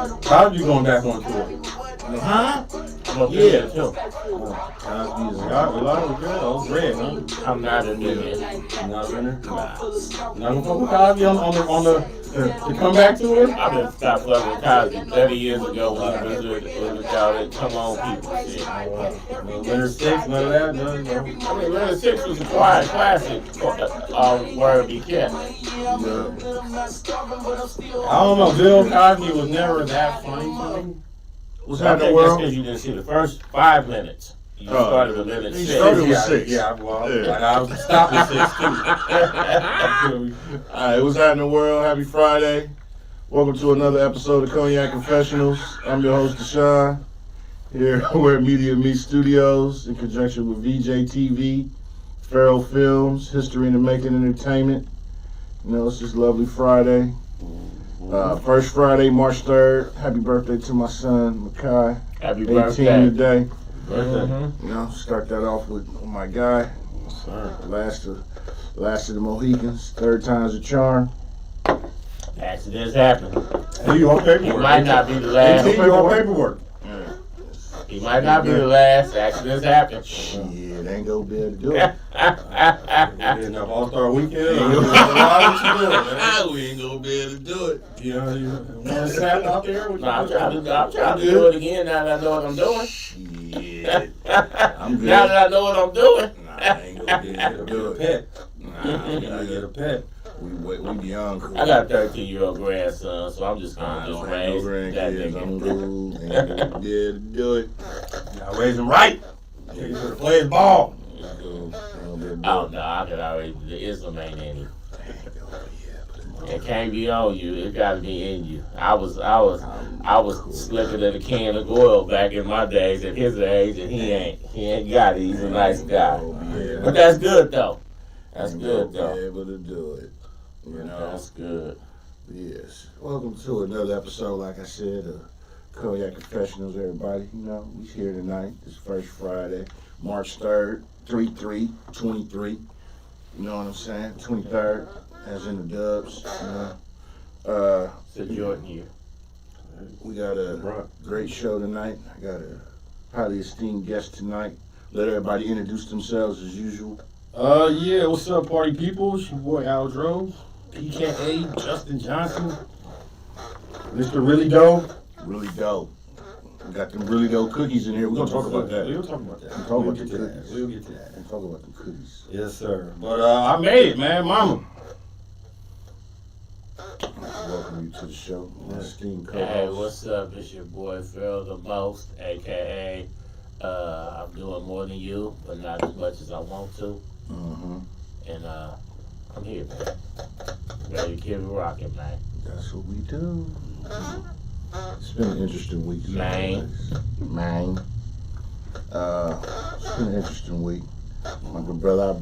Cosby going back on tour. Huh? Yeah, too. Cosby is a lot of good. Oh, Red, huh? I'm not in there. Not a winner? Nah. Not gonna fuck with Cosby on the comeback tour? I been stopped fucking with Cosby 30 years ago when he was with y'all that come on people shit. Winner 6, none of that? No. I mean, Leonard 6 was a quiet classic. Word be kept. I don't know. Bill Cosby was never that funny to me. What's I happening, think that's world? because you didn't see the first 5 minutes. You started with minute He 6. started with 6. Yeah, well, I was stopped at 6 too. All right, what's happening, world? Happy Friday. Welcome to another episode of Cognac Confessionals. I'm your host, Deshaun. Here we're at Media Me Studios in conjunction with VJ TV, Farrell Films, History in the Making Entertainment. You know, it's just lovely Friday. First Friday, March 3rd. Happy birthday to my son, Makai. Happy 18 birthday. today. Birthday. You know, start that off with my guy. Last of the Mohicans. Third time's a charm. Accidents happen. Hey, you on paperwork? He might not be the last. You on paperwork? He might not be the last. Accidents happen. Shit, ain't gonna be able to do it. Enough All-Star Weekend. We ain't gonna be able to do it. You want to sap out there? No, I'm trying to do it again now that I know what I'm doing. Shit. I'm good. Now that I know what I'm doing. Nah, I ain't gonna be able to do it. Pet. Nah, You gotta get a pet. we beyond cool. I got a 13-year-old grandson, so I'm just gonna just raise that grandkids. I'm nigga. cool. Ain't gonna be able to do it. You gotta raise him right. You gotta play his ball. Ain't gonna be able to do it. Oh no, I could already. The Islam ain't in you. It can't be on you. It gotta be in you. I was slicker than a can of oil back in my days at his age, and he ain't got it. He's a nice guy. But that's good though. That's good Be though. able to do it. You know. That's good. Yes. Welcome to another episode, like I said, of Cognac Confessionals, everybody. You know, we here tonight. This first Friday, March 3rd, 3/3/23. You know what I'm saying? 23rd, as in the dubs. You know. It's a Jordan year. We got a great show tonight. I got a highly esteemed guest tonight. Let everybody introduce themselves as usual. Yeah, what's up, party people? It's your boy Aldro, PKA Justin Johnson, Mr. Really Doe. Really dope. We got them really dope cookies in here. We're gonna talk about that. We'll talk about that. We'll talk We'll about get the to that. cookies. We'll get to that. We'll talk about the cookies. Yes, sir. But I made it, man, mama. Welcome you to the show, my esteemed Hey, co-host. what's up? It's your boy Phil the Most, aka I'm doing more than you, but not as much as I want to. Mm-hmm. And I'm here, man. Ready to keep it rocking, man. That's what we do. It's been an interesting week. Man. Man. It's been an interesting week. My good brother,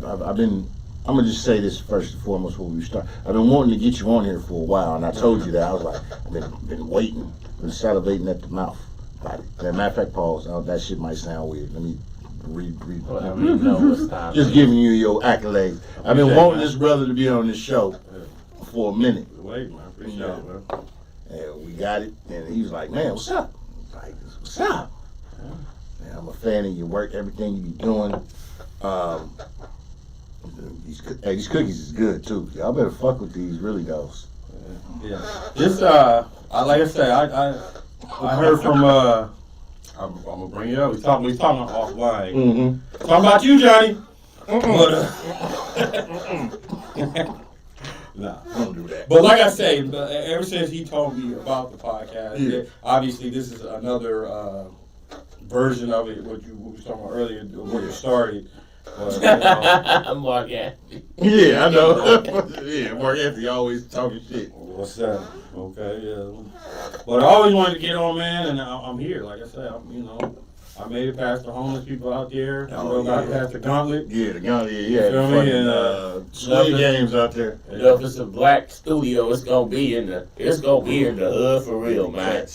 I'm going to just say this first and foremost before we start. I've been wanting to get you on here for a while, and I told you that. I was like, I've been waiting, been salivating at the mouth. As a matter of fact, pause. That shit might sound weird. Let me read. Well, we know it's time. Just giving you your accolades. I've been wanting this brother to be on this show for a minute. Wait, man. Appreciate it, man. And we got it, and he was like, man, what's up? I was like, what's up? Man, I'm a fan of your work, everything you be doing. These cookies is good, too. Y'all better fuck with these, really, those. Yeah. Just, like I said, I heard from, I'm gonna bring it up. We talking offline. Mm-hmm. Talking about you, Johnny. Nah, Don't do that. but like I say, ever since he told me about the podcast, obviously this is another version of it. What we was talking about earlier, where it started. Mark Anthony. Yeah, I know. Yeah, Mark Anthony always talking shit. What's that? Okay, yeah. But I always wanted to get on, man, and I'm here. Like I said, I made it past the homeless people out there. I got past the gauntlet. Yeah, the gauntlet. You feel me? And Squid Games out there. If it's a black studio, it's gonna be in the hood for real, man.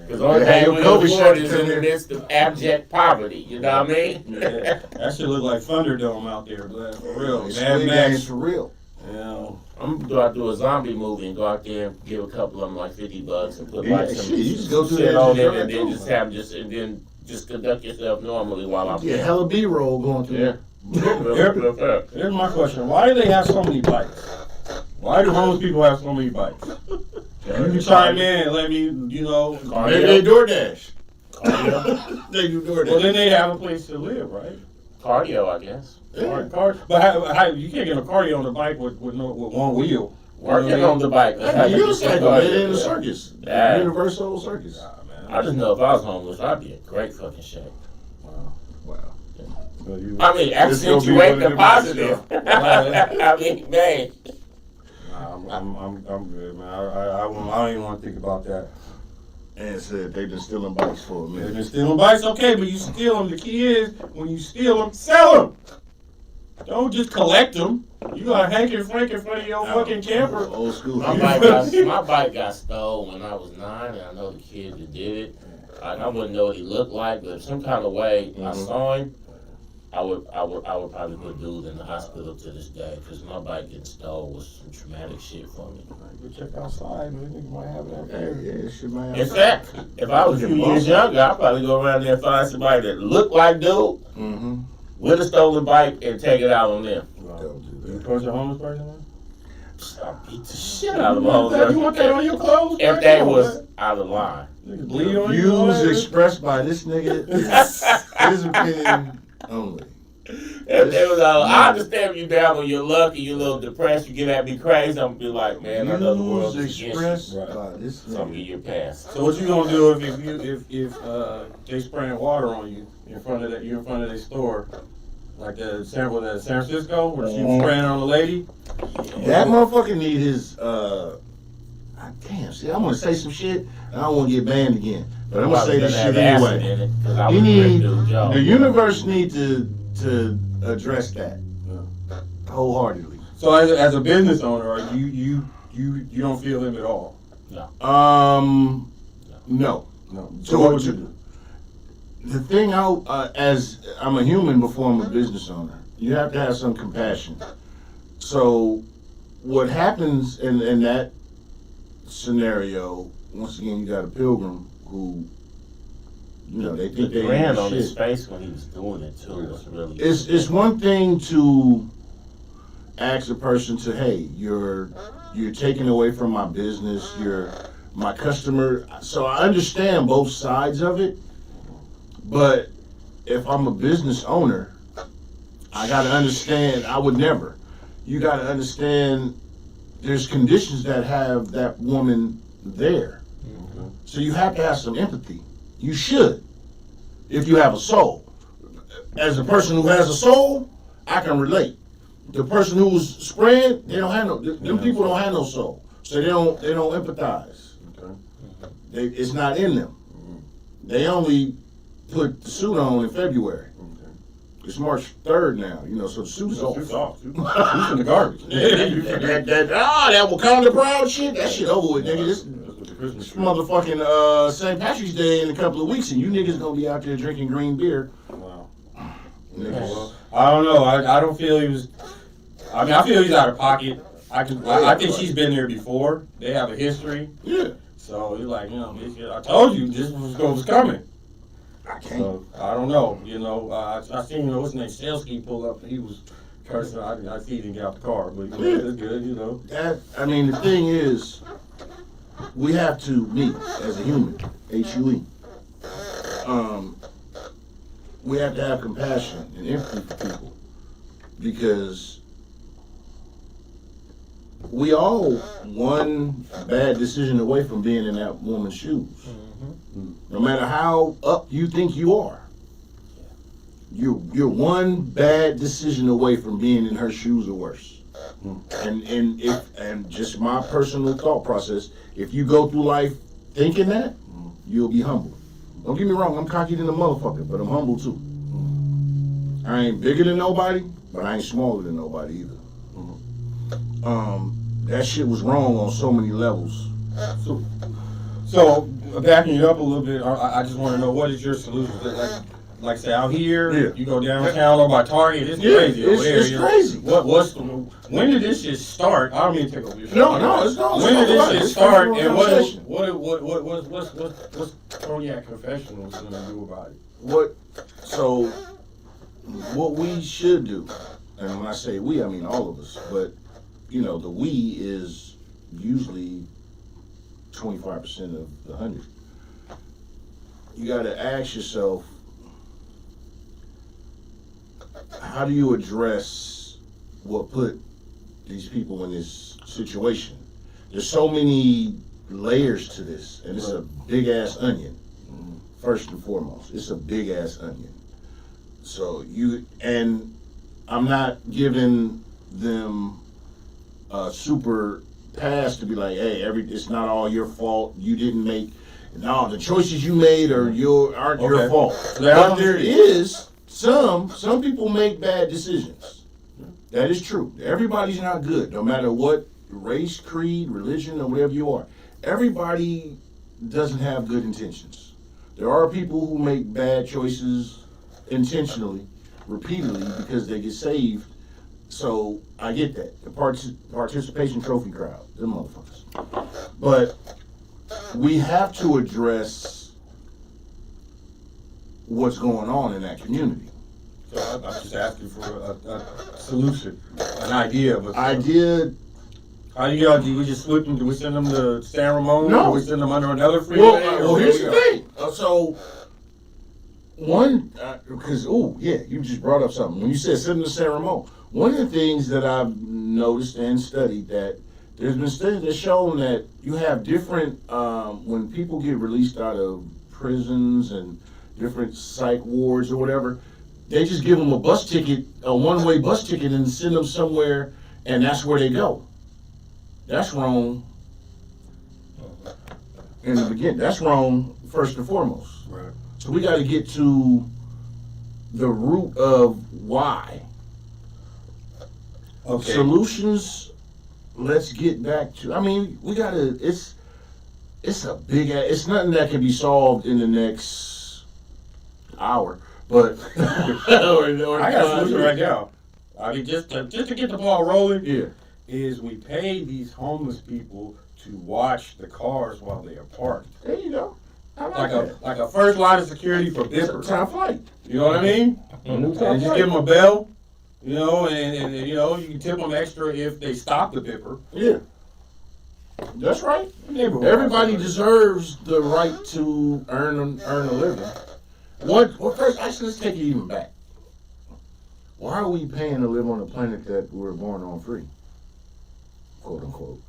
Because the only thing we afford is in the midst of abject poverty. You know what I mean? Yeah, that shit look like Thunderdome out there, but for real. Squid Games for real. You know, I'm gonna go out do a zombie movie and go out there and give a couple of them like $50 and put Yeah, like some shit, you just go through shit there on and them just and then too. just have just conduct yourself normally while I'm Yeah, there. hella B-roll going through Yeah. there. Here's my question: why do they have so many bikes? Why do homeless people have so many bikes? You can chime in and let me, They DoorDash. Cardio. They do Well, DoorDash. then they have a place to live, right? Cardio, I guess. Yeah. But how, you can't get a cardio on the bike with one wheel. Working on the bike. That's how Hey, you you get cycle, man, in cardio. the circus. Yeah. Universal Circus. Nah, man. I just know if I was homeless, I'd be in great fucking shape. Wow. Wow. So you- I mean, It's gonna be accentuate one the of them positive. nights, I mean, man. Nah, I'm good, man. I don't even want to think about that. And said they've been stealing bikes for a They've minute. been stealing bikes, okay, but you steal them. The key is, when you steal them, sell them. Don't just collect them. You got Hank and Frank in front of your fucking camper. Old school. My bike got stolen when I was 9, and I know the kid that did it. I wouldn't know what he looked like, but some kind of way I saw him, I would probably put dude in the hospital to this day because my bike getting stolen was some traumatic shit for me. Go check outside, man. Niggas might have it out Hey, there. yeah, shit might have. In fact, if I was a few years younger, I'd probably go around there and find somebody that looked like dude Mm-hmm. with a stolen bike and take it out on them. Don't do You that. approach a homeless person, man? I'll beat the shit out of them hoes. You want that on your clothes? If they was out of line. Niggas bleed on you. Views expressed by this nigga is his opinion only. If they was out, I understand if you down on your luck and you're a little depressed, you get at me crazy, I'm gonna be like, man, I know the world Views is against expressed you. Right. by this So I'm gonna nigga. give you a pass. So what you gonna do if they spraying water on you in front of their store, like the sample that San Francisco where she was spraying on a lady? That motherfucker need his damn, see, I'm gonna say some shit and I don't wanna get banned again. But I'm gonna say this shit anyway. You need the universe need to address that wholeheartedly. So as a business owner, you don't feel them at all? No. No. So what would you do? The thing as I'm a human before I'm a business owner, you have to have some compassion. So what happens in that scenario, once again, you got a pilgrim who, they think The they grin know on his shit. face when he was doing it too was really. It's one thing to ask a person to, hey, you're taking away from my business, you're my customer. So I understand both sides of it, but if I'm a business owner, I gotta understand. I would never. You gotta understand. There's conditions that have that woman there, so you have to have some empathy. You should, if you have a soul. As a person who has a soul, I can relate. The person who's spraying, they don't have no. Them people don't have no soul, so they don't empathize. Okay. It's not in them. They only put the suit on in February. It's March 3rd now, so the suit is off. It's off. It's in the garbage. that Wakanda Proud shit, that shit over with, nigga. This Christmas tree. motherfucking St. Patrick's Day in a couple of weeks, and you niggas gonna be out there drinking green beer. Wow. Niggas. Well, I don't know. I don't feel he was. I mean, I feel he's out of pocket. I think she's been there before. They have a history. Yeah. So he's like, bitch, I told you this was coming. I can't. So I don't know. I seen what's his name, Selsky pull up. He was cursing. I see he didn't get out the car, but it's good. The thing is, we have to meet as a human, HUE. We have to have compassion and empathy for people because we all one bad decision away from being in that woman's shoes. No matter how up you think you are, you're one bad decision away from being in her shoes or worse. And just my personal thought process, if you go through life thinking that, you'll be humble. Don't get me wrong, I'm cocky than a motherfucker, but I'm humble too. I ain't bigger than nobody, but I ain't smaller than nobody either. That shit was wrong on so many levels. So backing it up a little bit, I just want to know, what is your solution? like say out here, Yeah. you go downtown or by Target, it's Yeah, crazy over there. it's you know. crazy. When did this shit start? I don't mean to take over your show. No, it's not. When did this shit start? And conversation. what's Cognac Confessionals gonna do about it? What we should do, and when I say we, I mean all of us, but the we is usually 25% of the 100. You got to ask yourself, how do you address what put these people in this situation? There's so many layers to this, and it's a big ass onion. First and foremost, it's a big ass onion. So I'm not giving them a super pass to be like, hey, it's not all your fault. You didn't make. No, the choices you made aren't your fault. But there is some people make bad decisions. That is true. Everybody's not good, no matter what race, creed, religion, or whatever you are. Everybody doesn't have good intentions. There are people who make bad choices intentionally, repeatedly, because they get saved. So I get that. The participation trophy crowd, them motherfuckers. But we have to address what's going on in that community. So I'm just asking for a solution, an idea. How do we just slip them? Do we send them to San Ramon? No. Do we send them under another freeway? Well, here's the thing. Because you just brought up something. When you said send them to San Ramon, one of the things that I've noticed and studied that there's been studies that shown that you have different, when people get released out of prisons and different psych wards or whatever, they just give them a bus ticket, a one-way bus ticket, and send them somewhere, and that's where they go. That's wrong in the beginning. That's wrong first and foremost. Right. So we got to get to the root of why. Okay. Solutions. Let's get back to. I mean, we gotta. It's a big. It's nothing that can be solved in the next hour. But I got a solution right now. I mean, just to get the ball rolling. Yeah. Is we pay these homeless people to watch the cars while they are parked. There you go. Like a first line of security for bippers. Top flight. You know what I mean? And just give them a bell. And you can tip them extra if they stop the bipper. Yeah. That's right. Everybody deserves the right to earn a living. First, actually, let's take it even back. Why are we paying to live on a planet that we're born on free? Quote unquote.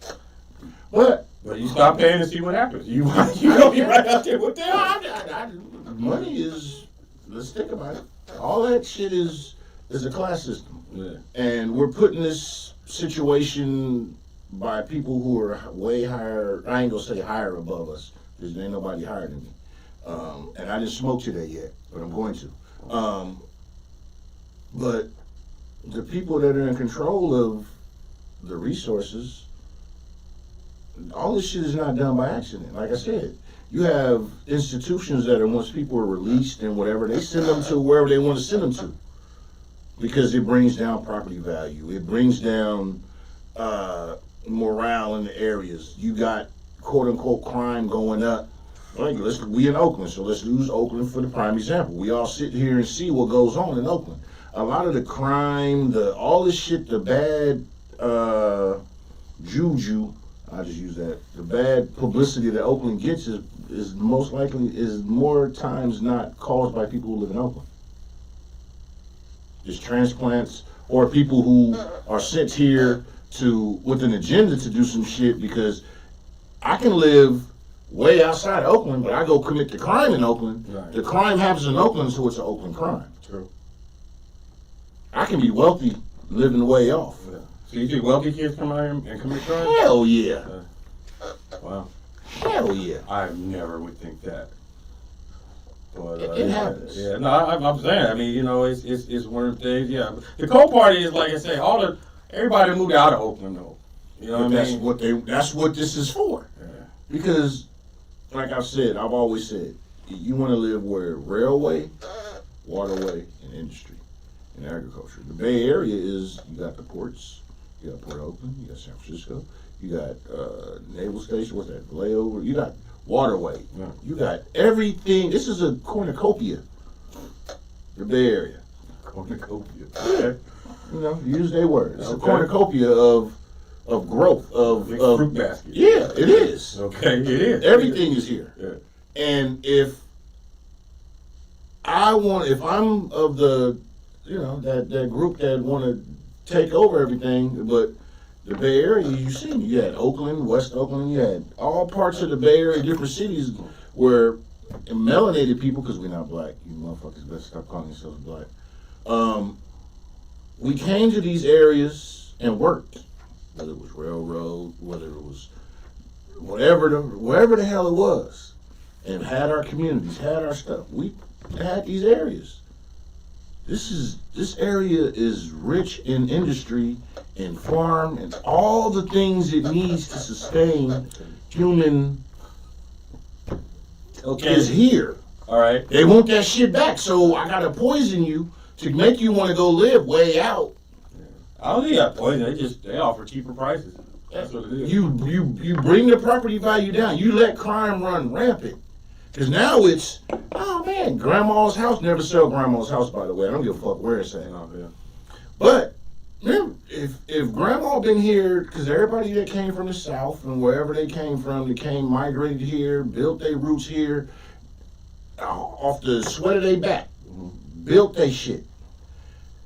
But you stop paying to see what happens. You gonna be right out there with them. Money is. Let's think about it. All that shit is a class system, and we're put in this situation by people who are way higher. I ain't gonna say higher above us, because there ain't nobody higher than me. And I didn't smoke today yet, but I'm going to. But the people that are in control of the resources, all this shit is not done by accident. Like I said, you have institutions that are, once people are released and whatever, they send them to wherever they want to send them to, because it brings down property value. It brings down morale in the areas. You got quote unquote crime going up. Like, we in Oakland, so let's use Oakland for the prime example. We all sit here and see what goes on in Oakland. A lot of the crime, all this shit, the bad juju, I'll just use that, the bad publicity that Oakland gets is more times not caused by people who live in Oakland. It's transplants or people who are sent here with an agenda to do some shit, because I can live way outside of Oakland, but I go commit the crime in Oakland. Right. The crime happens in Oakland, so it's an Oakland crime. True. I can be wealthy living way off. Yeah. So you think wealthy kids come out here and commit crime? Hell yeah. Wow. Hell yeah. I never would think that. But it happens. Yeah, no, I'm saying. I mean, it's one of the things. Yeah, the cold part is, like I say, everybody moved out of Oakland, though. You know what I mean? That's what this is for. Yeah. Because, like I've always said, you want to live where railway, waterway, and industry and agriculture. The Bay Area is, you got the ports, you got Port Oakland, you got San Francisco, you got Naval Station, what's that, layover, you got waterway, you got everything. This is a cornucopia, the Bay Area. Cornucopia. Okay. You know, use their words. It's a Okay. cornucopia of growth, of fruit basket. Yeah, it is. Okay, it is. Everything is here. Yeah. And if I'm of the, you know, that group that want to take over everything, but the Bay Area, you had Oakland, West Oakland, you had all parts of the Bay Area, different cities where melanated people, because we're not black, you motherfuckers better stop calling yourselves black. We came to these areas and worked, whether it was railroad, whether it was wherever the hell it was, and had our communities, had our stuff. We had these areas. This area is rich in industry and farm and all the things it needs to sustain human is here. All right. They want that shit back, so I gotta poison you to make you want to go live way out. I don't think they got poison. They offer cheaper prices. That's what it is. You bring the property value down. You let crime run rampant. Because now it's, oh man, grandma's house. Never sell grandma's house, by the way. I don't give a fuck where it's at. Oh, yeah. But remember, if grandma been here, because everybody that came from the South and wherever they came from, migrated here, built their roots here, off the sweat of their back, built their shit.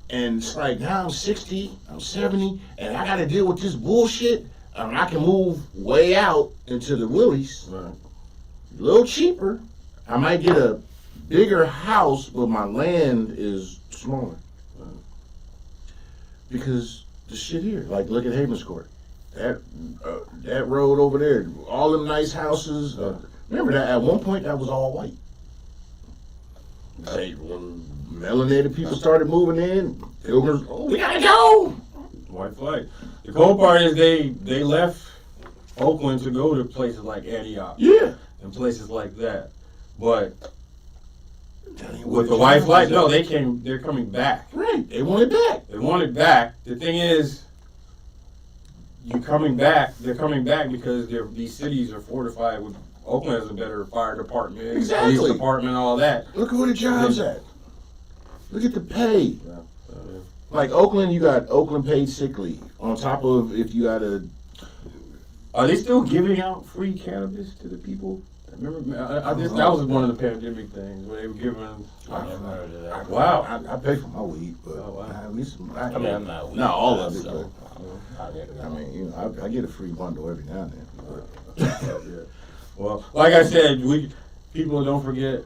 And it's like, now I'm 60, I'm 70, and I got to deal with this bullshit. I can move way out into the willies. Right. A little cheaper. I might get a bigger house, but my land is smaller. Right. Because the shit here, like look at Havens Court. That road over there, all them nice houses. Remember that at one point that was all white. When melanated people started moving in, pilgrims, we gotta go. White flag. The cool part is they left Oakland to go to places like Antioch. Yeah. And places like that. But with the white flag, no, they're coming back. Right. They want it back. They want it back. The thing is, they're coming back because these cities are fortified with. Oakland has a better fire department, Exactly. police department, all that. Look at where the jobs at. Look at the pay. Yeah. Like Oakland, you got Oakland paid sick leave. On top of if you got a. Are they still giving out free cannabis to the people? Remember, that was one of the pandemic things where they were giving. I never heard of that. Wow. I pay for my weed, but Oh, wow. at least I mean, I'm not weak. not all of it. So, But, I mean, you know, I get a free bundle every now and then. Yeah. Well, like I said, people don't forget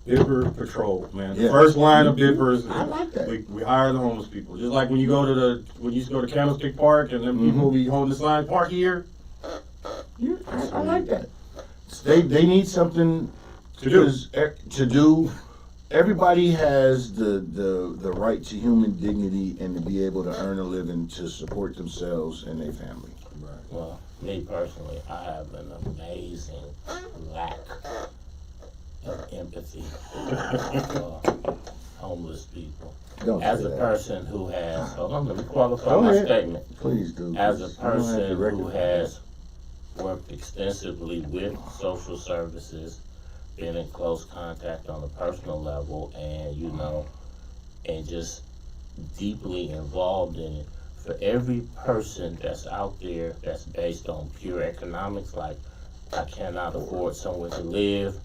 Bipper Patrol, man. The Yeah. first line of Bippers. I like that. We hire the homeless people. Just like when you go to Candlestick Park and then people be holding the sign, park here. Yeah, I like that. They need something to do. Everybody has the right to human dignity and to be able to earn a living to support themselves and their family. Right. well, me personally, I have an amazing lack of empathy for homeless people. Don't As say a that. person who has, hold on, let me qualify Go my ahead. statement. Please do. As a You don't have to person record who that. has worked extensively with social services, been in close contact on a personal level, and and just deeply involved in it. For every person that's out there that's based on pure economics, like I cannot afford somewhere to live,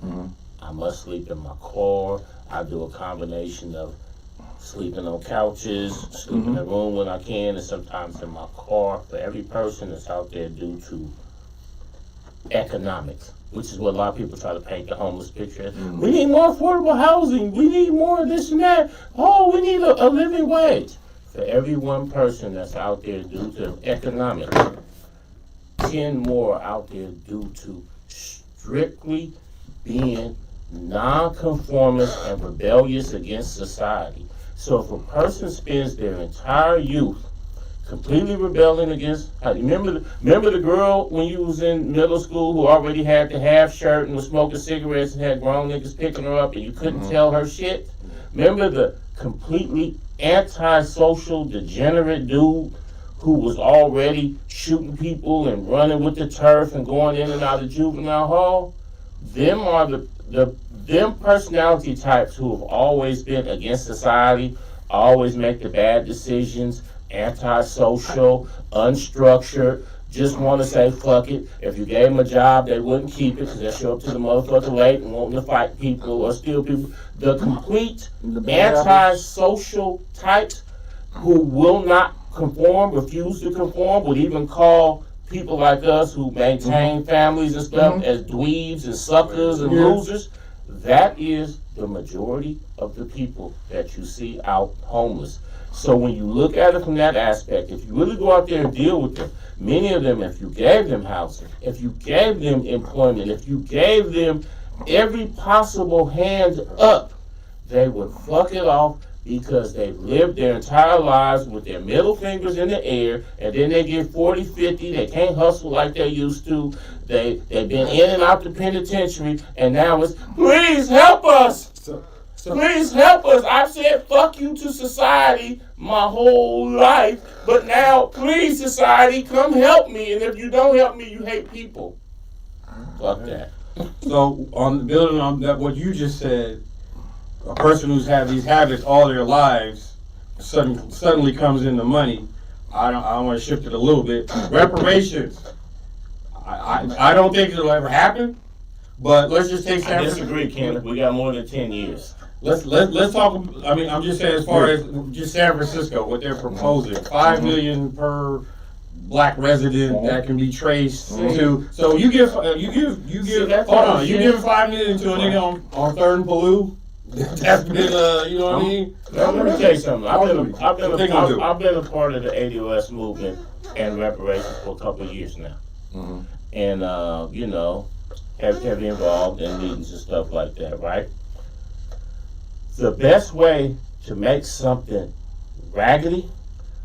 I must sleep in my car. I do a combination of sleeping on couches, sleeping in a room when I can, and sometimes in my car. For every person that's out there due to economics, which is what a lot of people try to paint the homeless picture as. We need more affordable housing. We need more of this and that. Oh, we need a living wage. For every one person that's out there due to economics, 10 more out there due to strictly being nonconformist and rebellious against society. So if a person spends their entire youth completely rebelling against, remember the girl when you was in middle school who already had the half shirt and was smoking cigarettes and had grown niggas picking her up and you couldn't tell her shit? Remember the completely antisocial, degenerate dude who was already shooting people and running with the turf and going in and out of juvenile hall? Them are them personality types who have always been against society, always make the bad decisions, antisocial, unstructured, just want to say fuck it. If you gave them a job, they wouldn't keep it because they show up to the motherfucker late and wanting to fight people or steal people. The complete antisocial types who will not conform, refuse to conform, would even call people like us who maintain families and stuff as dweebs and suckers and losers. That is the majority of the people that you see out homeless. So when you look at it from that aspect, if you really go out there and deal with them, many of them, if you gave them housing, if you gave them employment, if you gave them every possible hand up, they would fuck it off because they've lived their entire lives with their middle fingers in the air, and then they get 40, 50, they can't hustle like they used to, they've been in and out the penitentiary, and now it's, please help us! Please help us. I've said fuck you to society my whole life, but now, please, society, come help me. And if you don't help me, you hate people. Fuck that. So, on building on that, what you just said, a person who's had these habits all their lives suddenly comes into money. I want to shift it a little bit. Reparations. I don't think it'll ever happen. But let's just take I disagree, Kenneth. We got more than 10 years. Let's talk. I mean, I'm just saying as far as just San Francisco, what they're proposing, $5 million per black resident that can be traced to. So you give hold on, you give $5 million to a nigga on Third and Palouse. That's been you know what I mean. Now, let me tell you something. I've been a part of the ADOS movement and reparations for a couple of years now, and you know, have been involved in meetings and stuff like that, right? The best way to make something raggedy,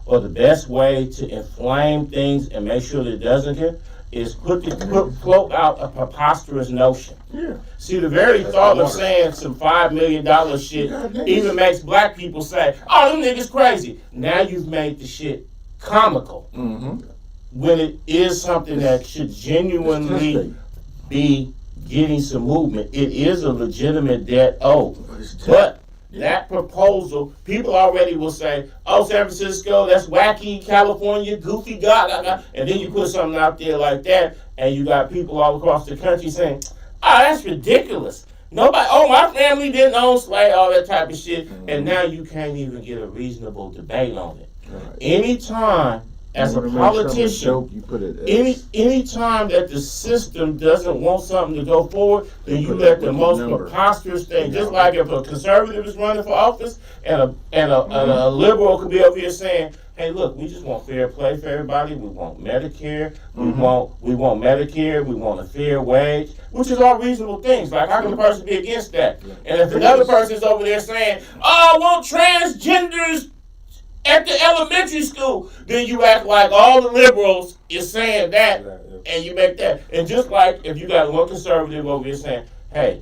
or the best way to inflame things and make sure that it doesn't get, is float out a preposterous notion. Yeah. See, the very thought of saying some $5 million shit even makes black people say, "Oh, them niggas crazy." Now you've made the shit comical, when it is something that should genuinely be getting some movement. It is a legitimate debt owed, but that proposal, people already will say, "Oh, San Francisco, that's wacky, California, goofy, God," and then you put something out there like that, and you got people all across the country saying, "Oh, that's ridiculous. Nobody, my family didn't own slave," all that type of shit, and now you can't even get a reasonable debate on it. Anytime, as a politician, anytime that the system doesn't want something to go forward, then you let the most preposterous thing, just like if a conservative is running for office and a liberal could be over here saying, "Hey, look, we just want fair play for everybody. We want Medicare. We want Medicare. We want a fair wage," which is all reasonable things. Like, how can a person be against that? And if another person's over there saying, "Oh, I want transgenders at the elementary school," then you act like all the liberals is saying that, and you make that. And just like if you got one conservative over here saying, "Hey,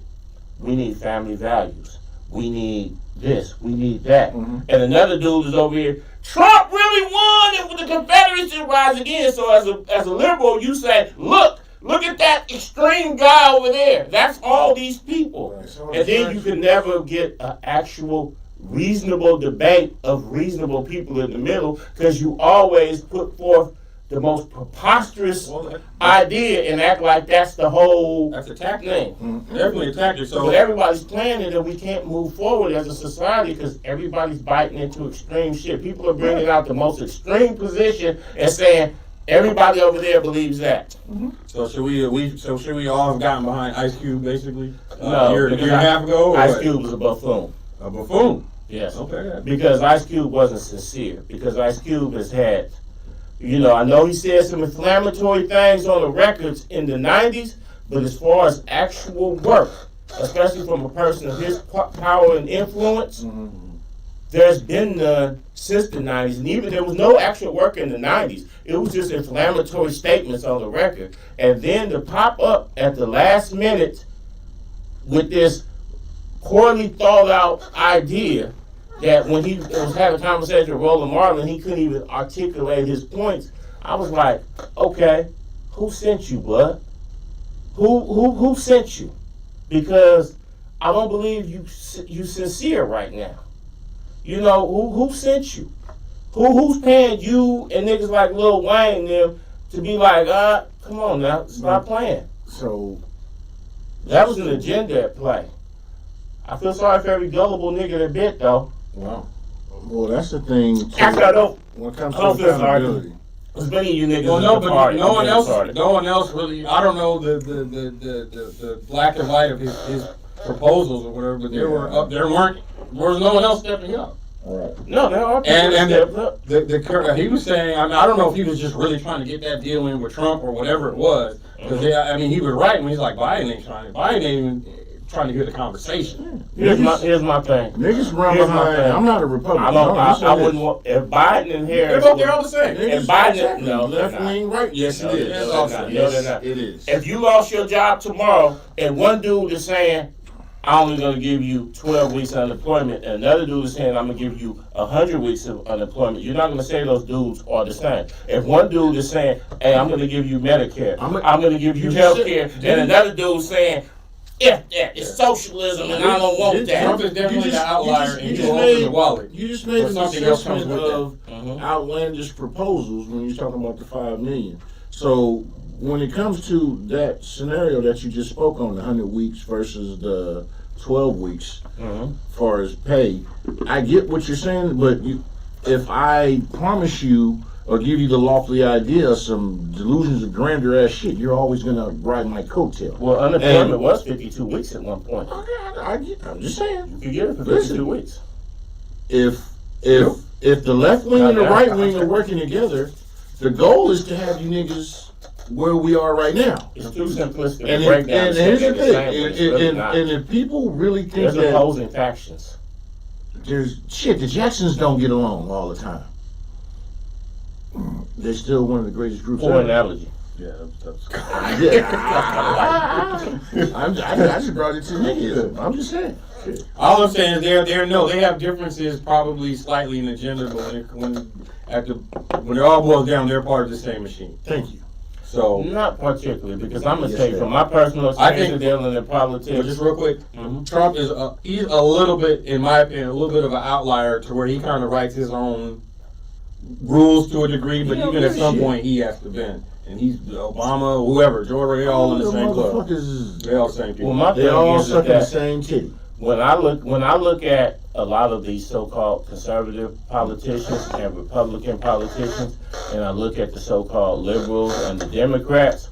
we need family values. We need this. We need that," and another dude is over here, "Trump really won, and the Confederates should rise again." So as a liberal, you say, look at that extreme guy over there. That's all these people, and then you can never get an actual reasonable debate of reasonable people in the middle, because you always put forth the most preposterous idea and act like that's the whole That's a tactic. thing. Definitely a tactic. So But everybody's planning that we can't move forward as a society because everybody's biting into extreme shit. People are bringing out the most extreme position and saying everybody over there believes that. So should we all have gotten behind Ice Cube basically No, a year and a half ago? Or Ice what? Cube was a buffoon. A buffoon. Yes. Okay. Because Ice Cube wasn't sincere. Because Ice Cube has had, I know he said some inflammatory things on the records in the 90s, but as far as actual work, especially from a person of his power and influence, there's been none since the 90s. And even there was no actual work in the 90s. It was just inflammatory statements on the record. And then to pop up at the last minute with this poorly thought out idea that when he was having a conversation with Roland Martin, he couldn't even articulate his points. I was like, okay, who sent you, bud? Who sent you? Because I don't believe you sincere right now. You know, who sent you? Who's paying you and niggas like Lil Wayne them to be like, come on now, stop playing. So That was an agenda at play. I feel sorry for every gullible nigga that bit though. Wow. Well, that's the thing. Too, Actually, I don't. when it comes I don't to feel sorry. accountability. As many of you niggas Well, in no, the but party. no one else really. I don't know the black and white of his proposals or whatever, but there was no one else stepping up. All right. No, there are people And that stepped up. he was saying, I mean, I don't know if he was just really trying to get that deal in with Trump or whatever it was, because I mean, he was right when he's like, Biden ain't even trying to hear the conversation. Here's my thing. Niggas run Here's my behind. thing. I'm not a Republican. I wouldn't want if Biden and Harris. They're all the same. And Biden, no, left wing, right? Yes, it is. No, they're not. It is. If you lost your job tomorrow and one dude is saying, I'm only going to give you 12 weeks of unemployment, and another dude is saying, I'm going to give you 100 weeks of unemployment, you're not going to say those dudes are the same. If one dude is saying, hey, I'm going to give you Medicare, I'm going to give you health care, and another dude is saying, F that, it's socialism, and I don't want that. Trump is definitely the outlier, and you open the wallet. You just made an something else comes assessment with of outlandish proposals when you're talking about the $5 million. So when it comes to that scenario that you just spoke on, the 100 weeks versus the 12 weeks, as far as pay, I get what you're saying, but if I promise you or give you the lofty idea of some delusions of grandeur ass shit, you're always gonna ride my coattail. Well, unemployment was 52 weeks at one point. Okay, I'm just saying. You could get it for 52 weeks. If the left wing and the right wing are working together, the goal is to have you niggas where we are right now. It's too simplistic And to break down. and here's the thing, it's really not. and if people really think There's that opposing factions. there's shit, the Jacksons don't get along all the time. They're still one of the greatest groups Poor ever. analogy. Yeah, that's I just brought it to niggas. I'm just saying. all I'm saying is they have differences probably slightly in agenda, but when it all boils down, they're part of the same machine. Thank you. So, Not particularly, because I'm gonna Yes, tell you sir. from my personal I experience think- dealing in but politics. just real quick, Trump is he's a little bit, in my opinion, a little bit of an outlier to where he kind of writes his own rules to a degree, but Yeah, even at some shit. point he has to bend. And he's Obama, whoever, George, they all in the same club. Motherfuckers, They all the same people. Well, my they thing all is sucking the that same titty. when I look at a lot of these so-called conservative politicians and Republican politicians, and I look at the so-called liberals and the Democrats,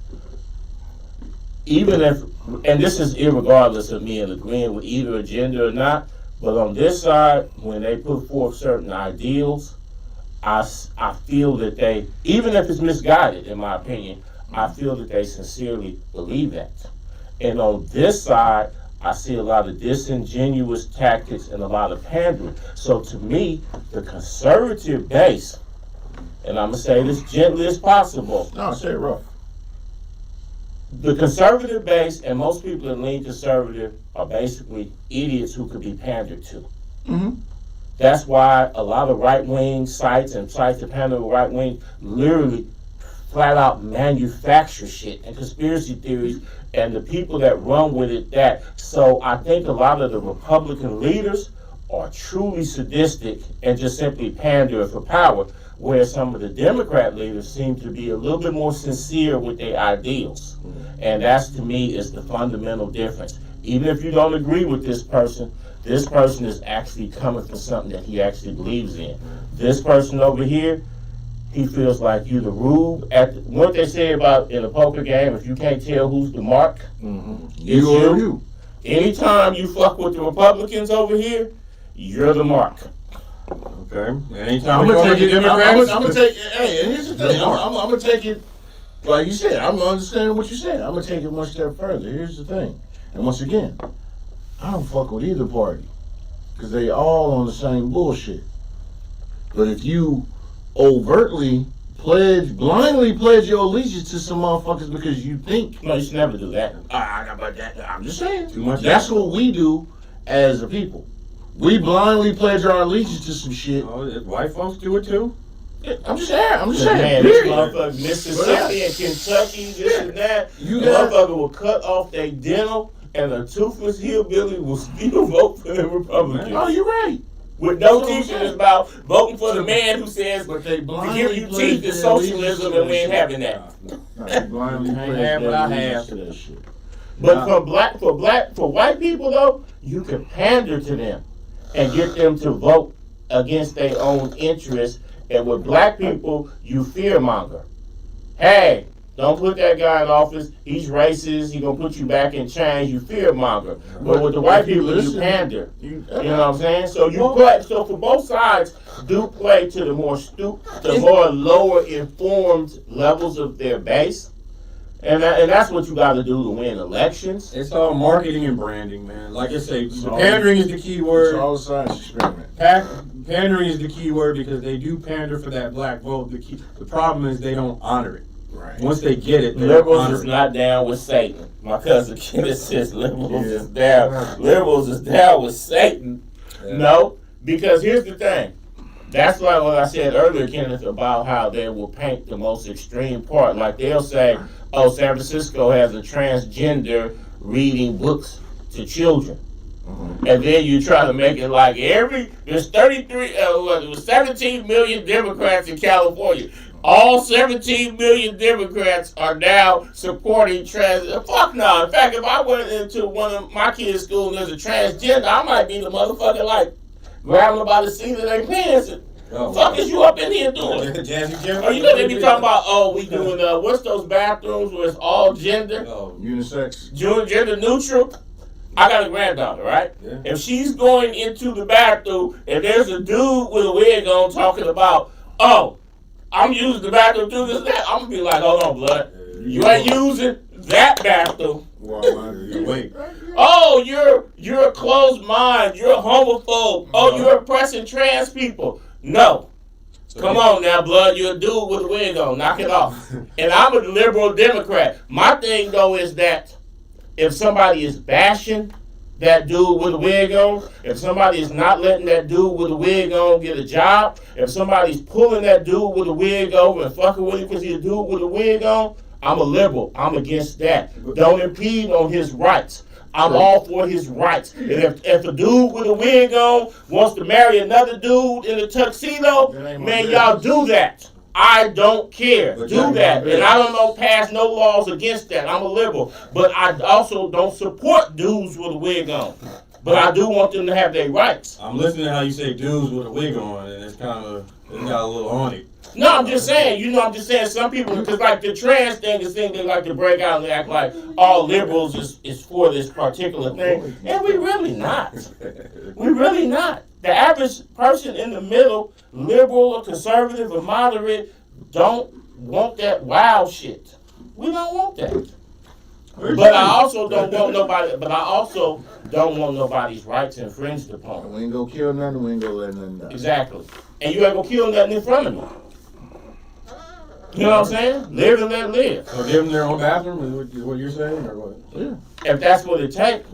even if, and this is irregardless of me agreeing with either agenda or not, but on this side, when they put forth certain ideals, I feel that they, even if it's misguided, in my opinion, I feel that they sincerely believe that. And on this side, I see a lot of disingenuous tactics and a lot of pandering. So to me, the conservative base, and I'm going to say this gently as possible, No, say it rough. the conservative base and most people that lean conservative are basically idiots who could be pandered to. Mm-hmm. That's why a lot of right-wing sites and sites that pander right-wing literally flat out manufacture shit and conspiracy theories, and the people that run with it that. So I think a lot of the Republican leaders are truly sadistic and just simply pander for power, whereas some of the Democrat leaders seem to be a little bit more sincere with their ideals. And that's, to me, is the fundamental difference. Even if you don't agree with this person is actually coming for something that he actually believes in. This person over here, he feels like you the rube. What they say about in a poker game, if you can't tell who's the mark, it's you. Anytime you fuck with the Republicans over here, you're the mark. Okay. Anytime I'm we go gonna to the take it. Democrats, I'm gonna take. Hey, and here's the thing. I'm gonna take it. Like you said, I'm understanding what you said. I'm gonna take it one step further. Here's the thing. And once again, I don't fuck with either party because they all on the same bullshit. But if you overtly blindly pledge your allegiance to some motherfuckers because you think No, you should never do that. I'm just saying. Too much. That's what we do as a people. We blindly pledge our allegiance to some shit. Oh, white folks do it too. I'm just saying. Man, this Period. motherfucker, Mississippi and Kentucky, this and that. You The got motherfucker will cut off their dental, and a toothless hillbilly will still vote for the Republicans. Oh, you're right. With no teaching about voting for the man who says But they to blindly give you pledge teeth their is socialism, and we ain't allegiance having that. No, they blindly I ain't pledge have their what I allegiance have. to that shit. But for white people though, you can pander to them and get them to vote against their own interests. And with black people, you fearmonger. Hey, don't put that guy in office. He's racist. He's gonna put you back in chains. You fearmonger. But with the white people, you pander. You know what I'm saying? So you play. So for both sides, do play to the more lower informed levels of their base. And that's what you got to do to win elections. It's all marketing and branding, man. Like I say, pandering is the key word. It's all a science experiment. Pandering is the key word because they do pander for that black vote. The problem is they don't honor it. Right. Once they get it, they don't Liberals honor is it. not down with Satan. My cousin Kenneth says liberals is down. Liberals is down with Satan. Yeah. No, because here's the thing. That's like what I said earlier, Kenneth, about how they will paint the most extreme part. Like they'll say, oh, San Francisco has a transgender reading books to children. And then you try to make it like there's 17 million Democrats in California. All 17 million Democrats are now supporting trans. Fuck no. In fact, if I went into one of my kids' school and there's a transgender, I might be the motherfucker like grabbing them by the seat of their pants and fuck is you up in here doing? Are you gonna be talking about, oh, we doing what's those bathrooms where it's all gender? Unisex. Gender neutral? I got a granddaughter, right? Yeah. If she's going into the bathroom and there's a dude with a wig on talking about, oh, I'm using the bathroom through this, that, I'm gonna be like, hold on, blood. You ain't using that bathroom. Wait. Oh, you're a closed mind. You're a homophobe. Oh, you're oppressing trans people. No. Come on now, blood. You're a dude with a wig on. Knock it off. And I'm a liberal Democrat. My thing, though, is that if somebody is bashing that dude with a wig on, if somebody is not letting that dude with a wig on get a job, if somebody's pulling that dude with a wig over and fucking with him because he's a dude with a wig on, I'm a liberal. I'm against that. Don't impede on his rights. I'm all for his rights. And if a dude with a wig on wants to marry another dude in a tuxedo, man, y'all do that. I don't care. Do that. And I don't pass no laws against that. I'm a liberal. But I also don't support dudes with a wig on. But I do want them to have their rights. I'm listening to how you say dudes with a wig on, and it's got a little on it. No, I'm just saying, some people, because like the trans thing is thing they like to break out and act like all liberals is for this particular thing. And we really not. We really not. The average person in the middle, liberal or conservative or moderate, don't want that wild shit. We don't want that. But I also don't want nobody's rights infringed upon. We ain't gonna kill nothing, we ain't gonna let nothing die. Exactly. And you ain't gonna kill nothing in front of me. You know what I'm saying? Live and let live. So give them their own bathroom is what you're saying, or what? Yeah. If that's what it takes.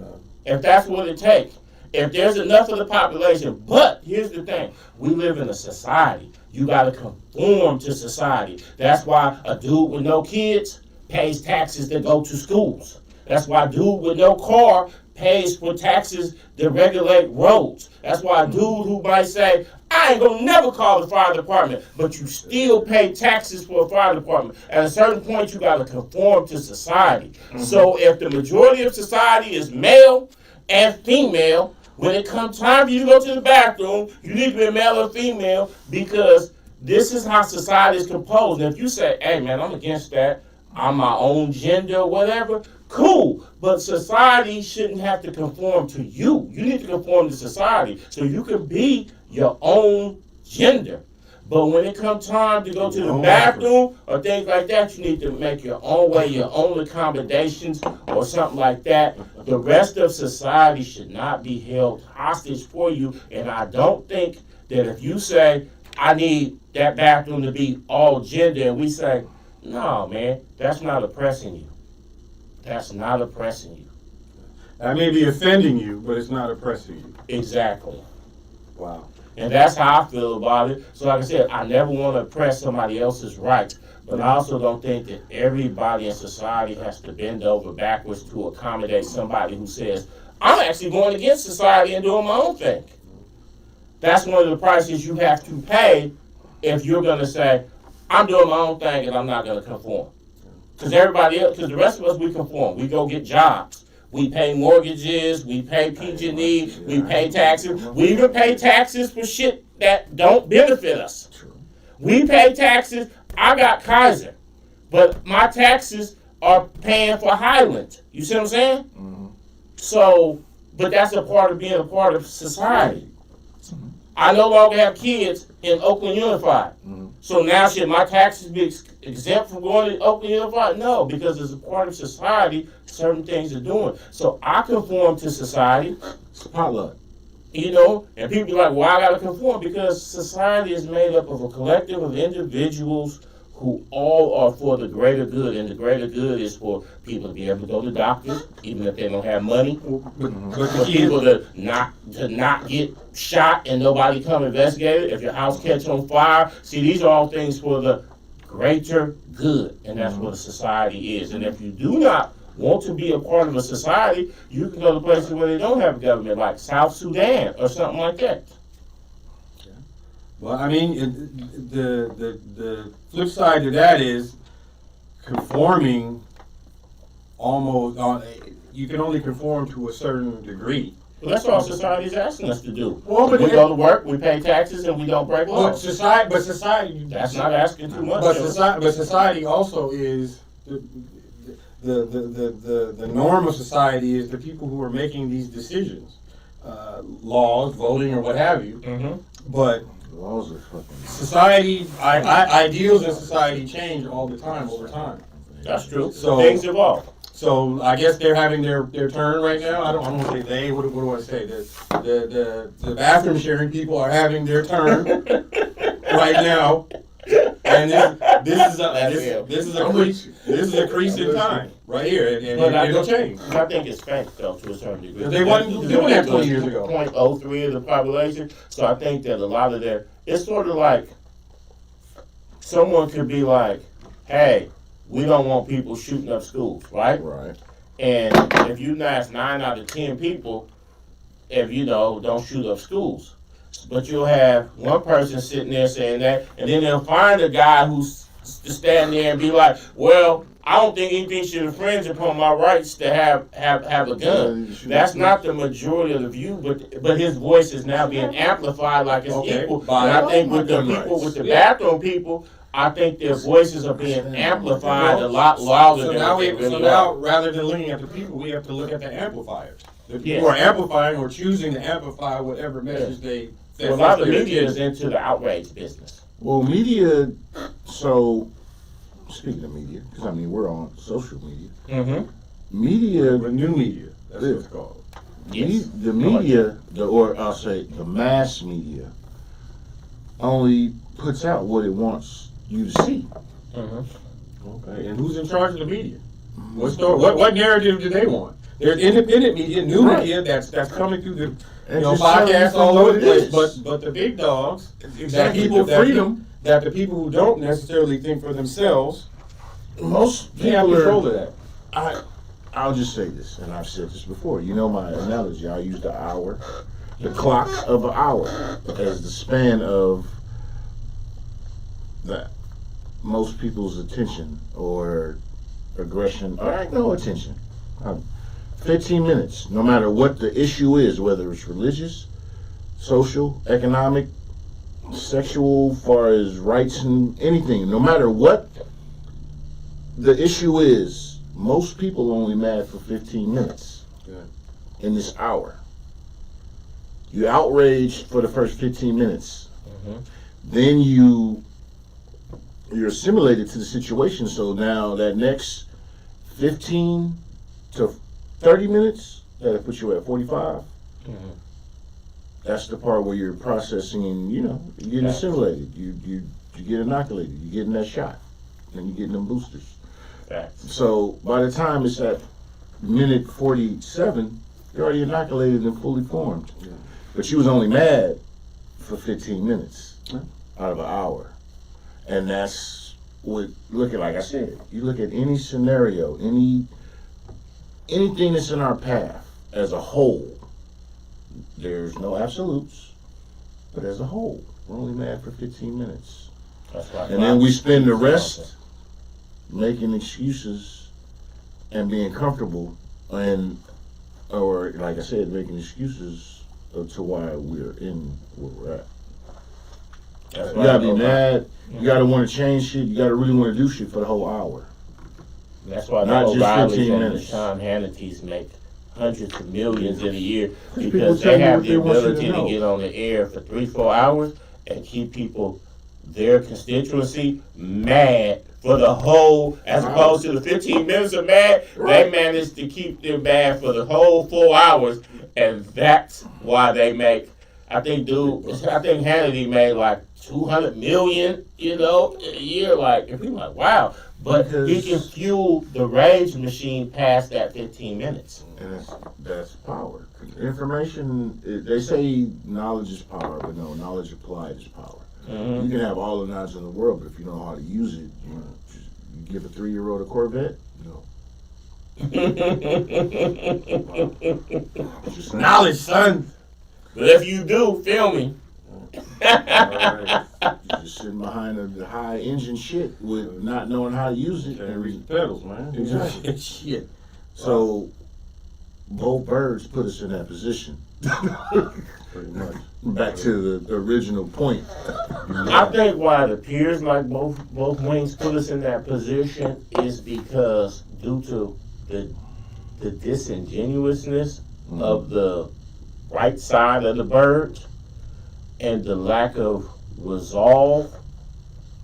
If that's what it takes. If there's enough of the population. But here's the thing. We live in a society. You got to conform to society. That's why a dude with no kids pays taxes to go to schools. That's why a dude with no car pays for taxes to regulate roads. That's why a dude who might say, I ain't gonna never call the fire department, but you still pay taxes for a fire department. At a certain point, you gotta conform to society. Mm-hmm. So if the majority of society is male and female, when it comes time for you to go to the bathroom, you need to be a male or female because this is how society is composed. And if you say, hey man, I'm against that, I'm my own gender or whatever, cool. But society shouldn't have to conform to you. You need to conform to society so you can be your own gender. But when it comes time to go to the bathroom or things like that, you need to make your own way, your own accommodations or something like that. The rest of society should not be held hostage for you. And I don't think that if you say, I need that bathroom to be all gender, and we say, no, man, that's not oppressing you. That's not oppressing you. That may be offending you, but it's not oppressing you. Exactly. Wow. And that's how I feel about it. So like I said, I never want to oppress somebody else's rights. But I also don't think that everybody in society has to bend over backwards to accommodate somebody who says, I'm actually going against society and doing my own thing. That's one of the prices you have to pay if you're going to say, I'm doing my own thing and I'm not going to conform. Because the rest of us, we conform. We go get jobs. We pay mortgages. We pay PG&E. We pay taxes. We even pay taxes for shit that don't benefit us. We pay taxes. I got Kaiser, but my taxes are paying for Highland. You see what I'm saying? Mm-hmm. So, but that's a part of being a part of society. Mm-hmm. I no longer have kids in Oakland Unified. Mm-hmm. So now should my taxes be exempt from going to Oakland Unified? No, because as a part of society, certain things are doing. So I conform to society. Potluck. You know, and people be like, well, I got to conform because society is made up of a collective of individuals who all are for the greater good, and the greater good is for people to be able to go to doctors, even if they don't have money, for people to not get shot and nobody come investigate it, if your house catch on fire. See, these are all things for the greater good, and that's what a society is. And if you do not want to be a part of a society, you can go to places where they don't have a government, like South Sudan or something like that. Well, I mean, the flip side to that is conforming almost on. You can only conform to a certain degree. Well, that's all society is asking us to do. Well, but we go to work, we pay taxes, and we don't break laws. But society. That's not asking too much. But society also is the norm of society is the people who are making these decisions, laws, voting, or what have you. Mm-hmm. But laws are fucking. Society, ideals in society change all the time, over time. That's true. So things evolve. So I guess they're having their turn right now. I don't want to say they. What do I say? The bathroom sharing people are having their turn right now. And this is a crease in time right here, and it'll change. I think it's fake though to a certain degree. They wasn't doing that 20 years ago. 0.03 of the population. So I think that a lot of it's sort of like someone could be like, hey, we don't want people shooting up schools, right? Right. And if you ask 9 out of 10 people, if don't shoot up schools. But you'll have one person sitting there saying that, and then they'll find a guy who's to stand there and be like, well, I don't think anything should infringe upon my rights to have a gun. That's not the majority of the view, but his voice is now being amplified like it's equal. And I think with the people, with the bathroom people, I think their voices are being amplified a lot louder than what they really now, are. rather than looking at the people, we have to look at the amplifiers. The people are amplifying or choosing to amplify whatever message they. Well, a lot of the media is into the outrage business. Well, media. So, speaking of media, because I mean we're on social media. Mm-hmm. Media. The new media. That's what it's called. Yes. The media, or I'll say the mass media, only puts out what it wants you to see. Mm-hmm. Okay, and who's in charge of the media? What narrative do they want? There's independent media, new media that's coming through the podcasts all over the place. But the big dogs, that the people who don't necessarily think for themselves, most people have control of that. I'll just say this, and I've said this before. You know my analogy. I use the hour, the clock of an hour, as the span of that most people's attention or aggression, or no attention. 15 minutes, no matter what the issue is, whether it's religious, social, economic, sexual, far as rights and anything, no matter what the issue is, most people are only mad for 15 minutes in this hour. You outraged for the first 15 minutes. Mm-hmm. Then you're assimilated to the situation, so now that next 15 to 30 minutes, that'll put you at 45. Mm-hmm. That's the part where you're processing and, you're getting assimilated. You get inoculated. You're getting that shot. And you're getting them boosters. So by the time it's at minute 47, You're already inoculated and fully formed. But she was only mad for 15 minutes out of an hour. And that's what, look at, like I said, you look at any scenario, anything that's in our path as a whole, there's no absolutes, but as a whole, we're only mad for 15 minutes. That's right. And then we spend the rest making excuses and being comfortable or like I said, making excuses to why we're in where we're at. That's You gotta be mad, you gotta wanna change shit, you gotta really wanna do shit for the whole hour. That's why Not the just O'Reillys 15 and the minutes. Sean Hannity's make hundreds of millions in a year People because tell they you have what the they want you to ability to know. get on the air for 3-4 hours and keep people, their constituency, mad for the whole, as opposed to the 15 minutes of mad, they managed to keep them mad for the whole 4 hours, and that's why they make, I think Hannity made like 200 million, a year, like, and people like, wow. But he can fuel the rage machine past that 15 minutes. And that's power. Information, they say knowledge is power, but no, knowledge applied is power. Mm-hmm. You can have all the knowledge in the world, but if you know how to use it, you give a 3-year-old a Corvette? No. Just saying. Knowledge, son. But if you do, feel me. You're just sitting behind the high engine shit with not knowing how to use it. Can't reach the pedals, man. Exactly. Shit. So both birds put us in that position. Pretty much. Back to the original point. I think why it appears like both wings put us in that position is because due to the disingenuousness of the right side of the bird and the lack of resolve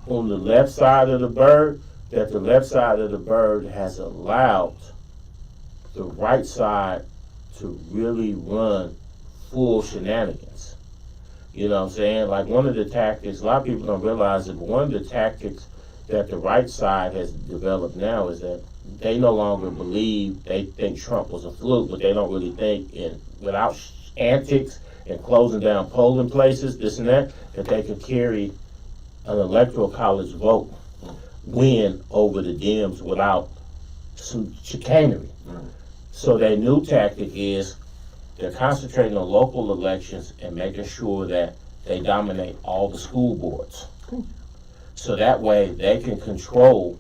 on the left side of the bird, that the left side of the bird has allowed the right side to really run full shenanigans. You know what I'm saying? Like one of the tactics, a lot of people don't realize it, but one of the tactics that the right side has developed now is that they no longer believe, they think Trump was a fluke, but they don't really think without antics and closing down polling places, this and that they could carry an electoral college vote win over the Dems without some chicanery. So their new tactic is they're concentrating on local elections and making sure that they dominate all the school boards. So that way they can control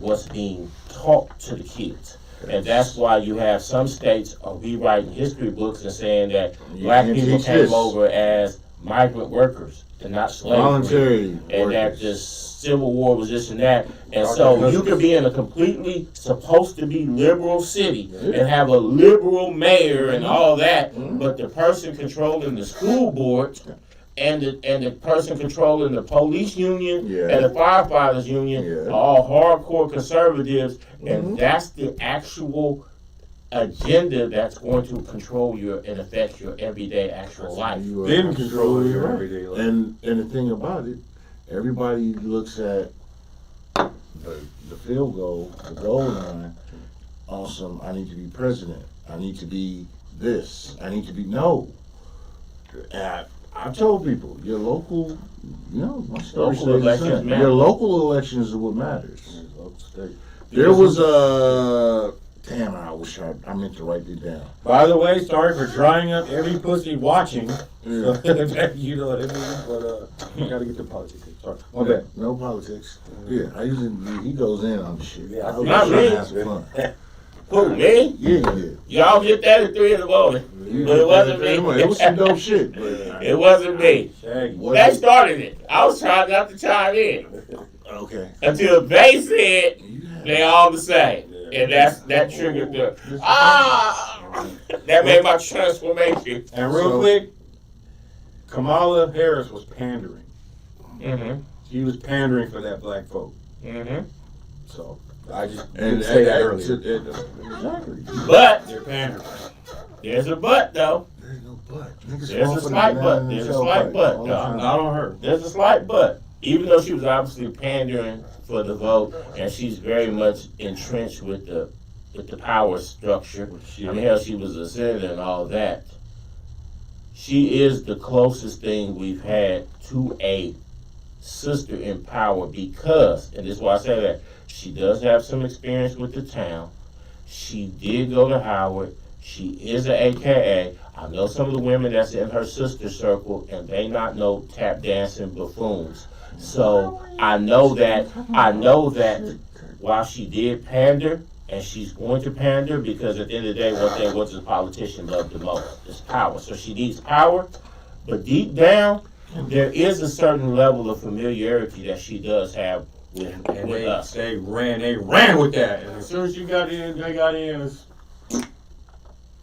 what's being taught to the kids. And that's why you have some states are rewriting history books and saying that black people came over as migrant workers and not slaves. Voluntary And that workers. the Civil War was this and that. And so you could be in a completely supposed to be liberal city and have a liberal mayor and all that, but the person controlling the school board and the person controlling the police union and the firefighters union are all hardcore conservatives, and that's the actual agenda that's going to control and affect your everyday actual life. Then control your everyday life. And the thing about it, everybody looks at the field goal, the goal line. Awesome, I need to be president. I need to be this. I need to be I've told people, your local, my story Local elections matter. Your local elections are what matters. There was damn, I wish I meant to write it down. By the way, sorry for drying up every pussy watching. Yeah. You know what I mean? But you gotta get to politics. Sorry. My bad. No politics. Yeah, I usually, he goes in on the shit. Yeah, I was not trying to me. have some fun. Who, me? Yeah. Y'all get that at 3 in the morning. But it wasn't me. It was some dope shit. But, It wasn't me. Shaggy. They started it. I was trying not to chime in Okay. until they said they all the same. And that triggered the that made my transformation. And real quick, Kamala Harris was pandering. Mm-hmm. She was pandering for that black vote. Mm-hmm. So I just And didn't say that and- earlier. Exactly. But They're pandering. there's a but though. There's no but. Niggas There's fall a for slight the but. man There's a and slight tailpipe but. all the No, time. Not on her. There's a slight but. Even though she was obviously pandering for the vote, and she's very much entrenched with the with the power structure. I mean, hell, she was a senator and all that. She is the closest thing we've had to a sister in power because, and this is why I say that, she does have some experience with the town. She did go to Howard. She is an AKA. I know some of the women that's in her sister circle, and they not know tap dancing buffoons. So I know that while she did pander, and she's going to pander, because at the end of the day, one thing what does a politician love the most is power. So she needs power, but deep down, there is a certain level of familiarity that she does have with us. They ran with that. And as soon as you got in, they got in.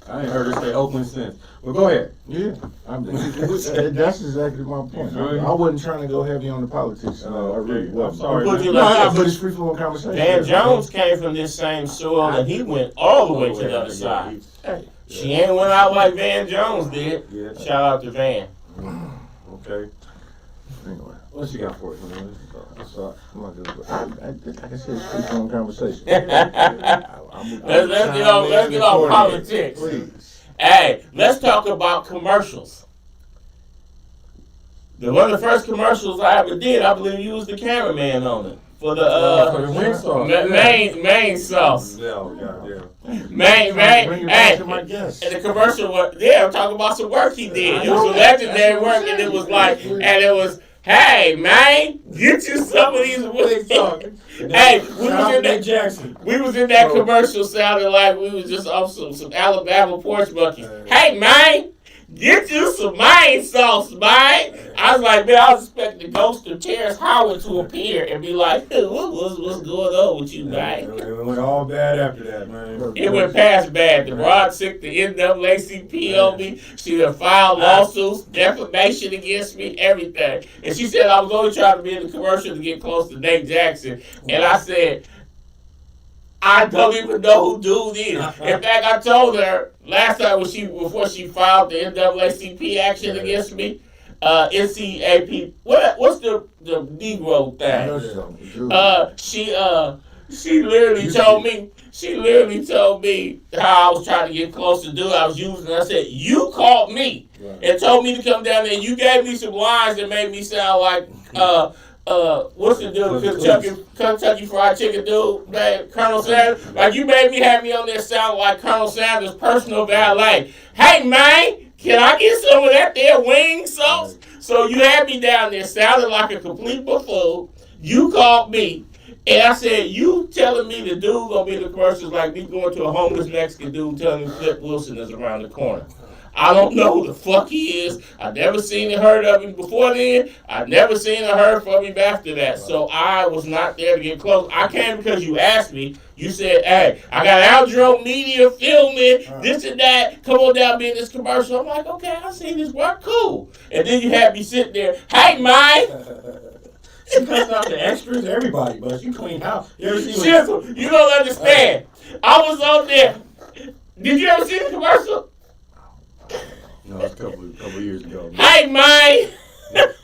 I ain't heard her say Oakland since. Well, go ahead. Yeah, that's exactly my point. I wasn't trying to go heavy on the politics. No, I really wasn't. I'm sorry. But it's free flowing conversation. Van Jones came from this same soil, and he went all the way to the other side. She ain't went out like Van Jones did. Yeah. Shout out to Van. Okay. Anyway, What you got for us, man? I'm not gonna. Like I said, it's free flowing conversation. Let's get off politics. Please. Hey, let's talk about commercials. One of the first commercials I ever did, I believe you was the cameraman on it. For the wing sauce. Main sauce. Main. Bring it back Hey, to my guest. and the commercial was, yeah, I'm talking about some work he did. It was some legendary work, and it was like, and it was, hey, man, get you some of these wing sauce. Hey, we was in that commercial sounding like we was just off some Alabama porch buckets. Hey, man, get you some main sauce, man. I was like, man, I was expecting the ghost of Terrence Howard to appear and be like, hey, what's going on with you, man? It went all bad after that, man. It went past bad. The Rod sick, the NAACP on me. She done filed lawsuits, defamation against me, everything. And she said I was only trying to be in the commercial to get close to Nate Jackson. And I said, I don't even know who dude is. In fact, I told her last time before she filed the NAACP action against me, NCAP. What's the Negro thing? She literally told me. She literally told me how I was trying to get close to dude I was using. I said, you called me and told me to come down there. You gave me some lines that made me sound like what's the dude? Kentucky Fried Chicken dude, man, Colonel Sanders. Like you made me have me on there sound like Colonel Sanders' personal valet. Hey man, can I get some of that there wing sauce? So you had me down there sounding like a complete buffoon. You called me. And I said, you telling me the dude gonna be in the commercials like me going to a homeless Mexican dude telling me Flip Wilson is around the corner. I don't know who the fuck he is. I never seen or heard of him before then. I never seen or heard from him after that. So I was not there to get close. I came because you asked me. You said, hey, I got Aldro Media filming, this and that. Come on down, be in this commercial. I'm like, okay, I seen this work, cool. And then you had me sitting there, hey, Mike. She cuts out the extras, everybody, but she clean house. You ever see Shizzle, you don't understand. I was on there. Did you ever see the commercial? No, it's a couple years ago. Hey, man.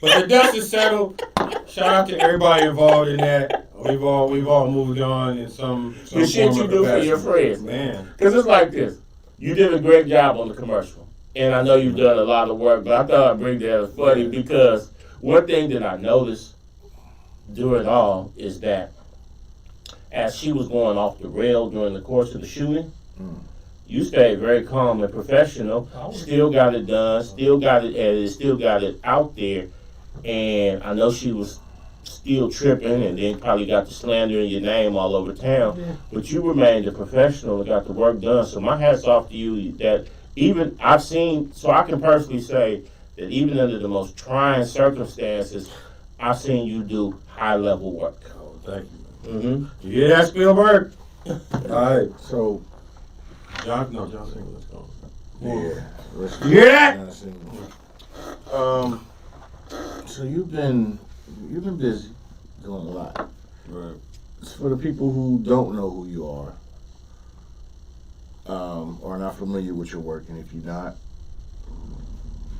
But the dust is settled. Shout out to everybody involved in that. We've all moved on in some the shit form you or do for capacity. your friends. Man. Because it's like this. You did a great job on the commercial. And I know you've done a lot of work, but I thought I'd bring that as funny because one thing that I noticed during all is that as she was going off the rail during the course of the shooting, you stayed very calm and professional, still got it done, still got it edited, still got it out there. And I know she was still tripping and then probably got the slander in your name all over town, but you remained a professional and got the work done. So my hat's off to you that even I've seen, so I can personally say that even under the most trying circumstances, I've seen you do high-level work. Oh, thank you. Mm-hmm. You hear that, Spielberg? All right. So, John Singer, let's go. yeah. You hear that? So you've been busy doing a lot. Right. For the people who don't know who you are, or not familiar with your work, and if you're not,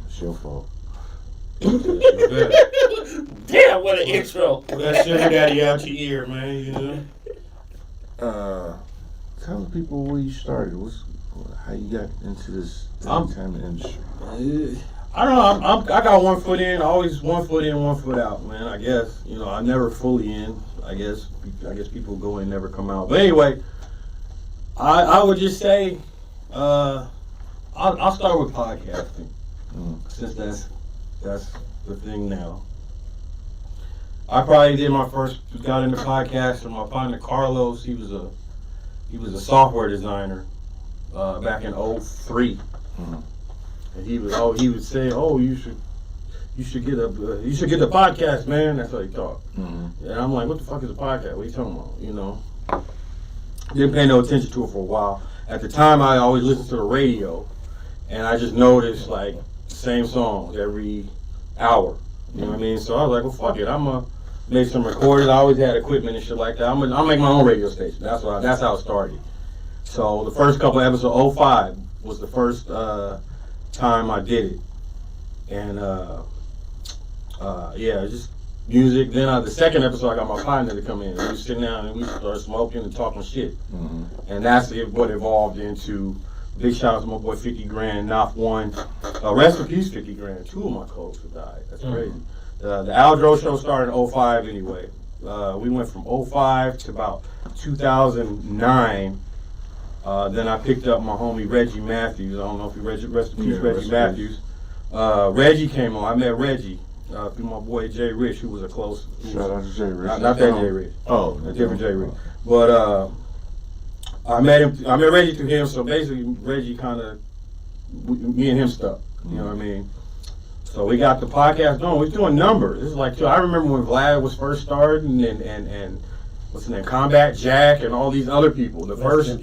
it's your fault. Damn, what an intro. That sugar daddy out your ear, man, you know? tell the people where you started. How you got into this entertainment industry? I don't know. I got 1 foot in, always 1 foot in, 1 foot out, man. I guess I never fully in. I guess people go in, never come out. But anyway, I would just say, I'll start with podcasting, since that's the thing now. I probably got into podcasting. My partner Carlos, he was a software designer back in 03. And he would say, "Oh, you should get the podcast, man." That's how he talked. And I'm like, "What the fuck is a podcast? What are you talking about?" Didn't pay no attention to it for a while. At the time, I always listened to the radio, and I just noticed like the same songs every hour. You know what I mean? So I was like, "Well, fuck it. I'm gonna make some recordings." I always had equipment and shit like that. I'll make my own radio station. That's how it started. So the first couple of episodes, 05 was the first time I did it, and just music. Then the second episode, I got my partner to come in. We was sitting down and we started smoking and talking shit, and that's what evolved into. Big shout out to my boy 50 Grand, Knopf One. Rest in peace, 50 Grand. 2 of my clothes have died. That's crazy. The Aldro show started in 05 anyway. We went from 05 to about 2009. Then I picked up my homie Reggie Matthews. I don't know if you rest in peace, Reggie Matthews. Reggie came on. I met Reggie through my boy Jay Rich, who was a close. Shout out to Jay Rich. Not that Jay Rich. Oh, a different Jay Rich. But I met Reggie through him. So basically, Reggie kind of me and him stuck. You know what I mean? So we got the podcast going. We're doing numbers. It's like I remember when Vlad was first starting and what's his name, Combat Jack and all these other people. The first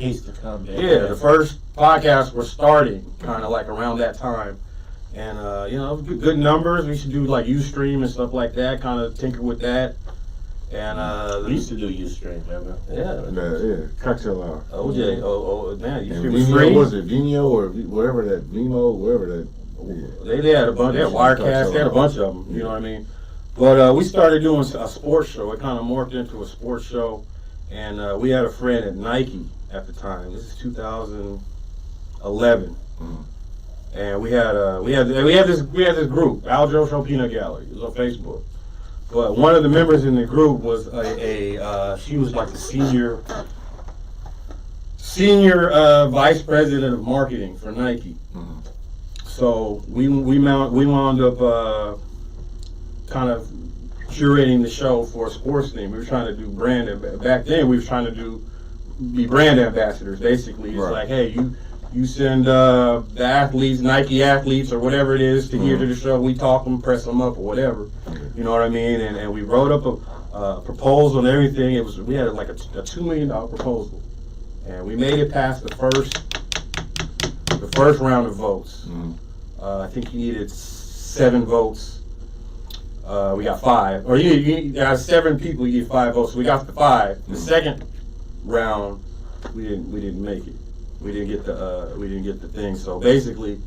podcast was starting kind of like around that time, and good numbers. We used to do like Ustream and stuff like that. Kind of tinker with that, and we used to do Ustream, remember? Yeah, cocktail hour. OJ, man, Ustream was Vimeo, free. was it Vimeo or whatever that Vimeo, wherever that? Yeah. They had a bunch. They had Wirecast. They had a bunch of them. You know what I mean? But we started doing a sports show. It kind of morphed into a sports show, and we had a friend at Nike at the time. This is 2011, and we had this group, Aldro Show Peanut Gallery. It was on Facebook. But one of the members in the group was she was like the senior vice president of marketing for Nike. So we wound up kind of curating the show for a sports theme. We were trying to do back then we were trying to be brand ambassadors. Basically, it's like, hey, you send the athletes, Nike athletes or whatever it is to here to the show. We talk them, press them up or whatever. You know what I mean? And we wrote up a proposal and everything. We had like a $2 million proposal, and we made it past the first round of votes. I think you needed 7 votes. We got 5. Or you got 7 people. You need 5 votes. So we got the 5. The second round, we didn't make it. We didn't get the thing. So basically,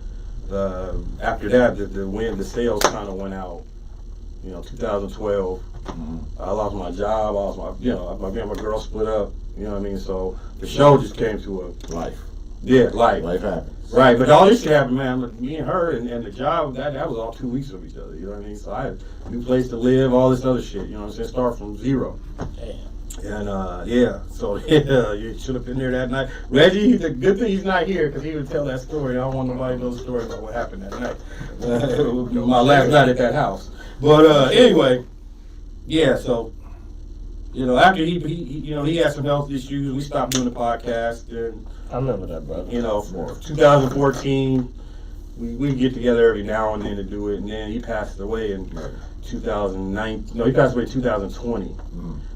after that, the sales kind of went out. 2012. I lost my job. I lost my my girl split up. You know what I mean? So the show just came to a life. Yeah, life happens. Right, but all this shit happened, man. Me and her and the job, that was all 2 weeks of each other. You know what I mean? So I had a new place to live, all this other shit. You know what I'm saying? Start from zero. Damn. And so you should have been there that night. Reggie, the good thing he's not here because he would tell that story. I don't want nobody to know the story about what happened that night. My last night at that house. But anyway, yeah. So after he had some health issues, we stopped doing the podcast. And I remember that, brother. 2014, we get together every now and then to do it, and then he passed away in 2009. No, he passed away in 2020.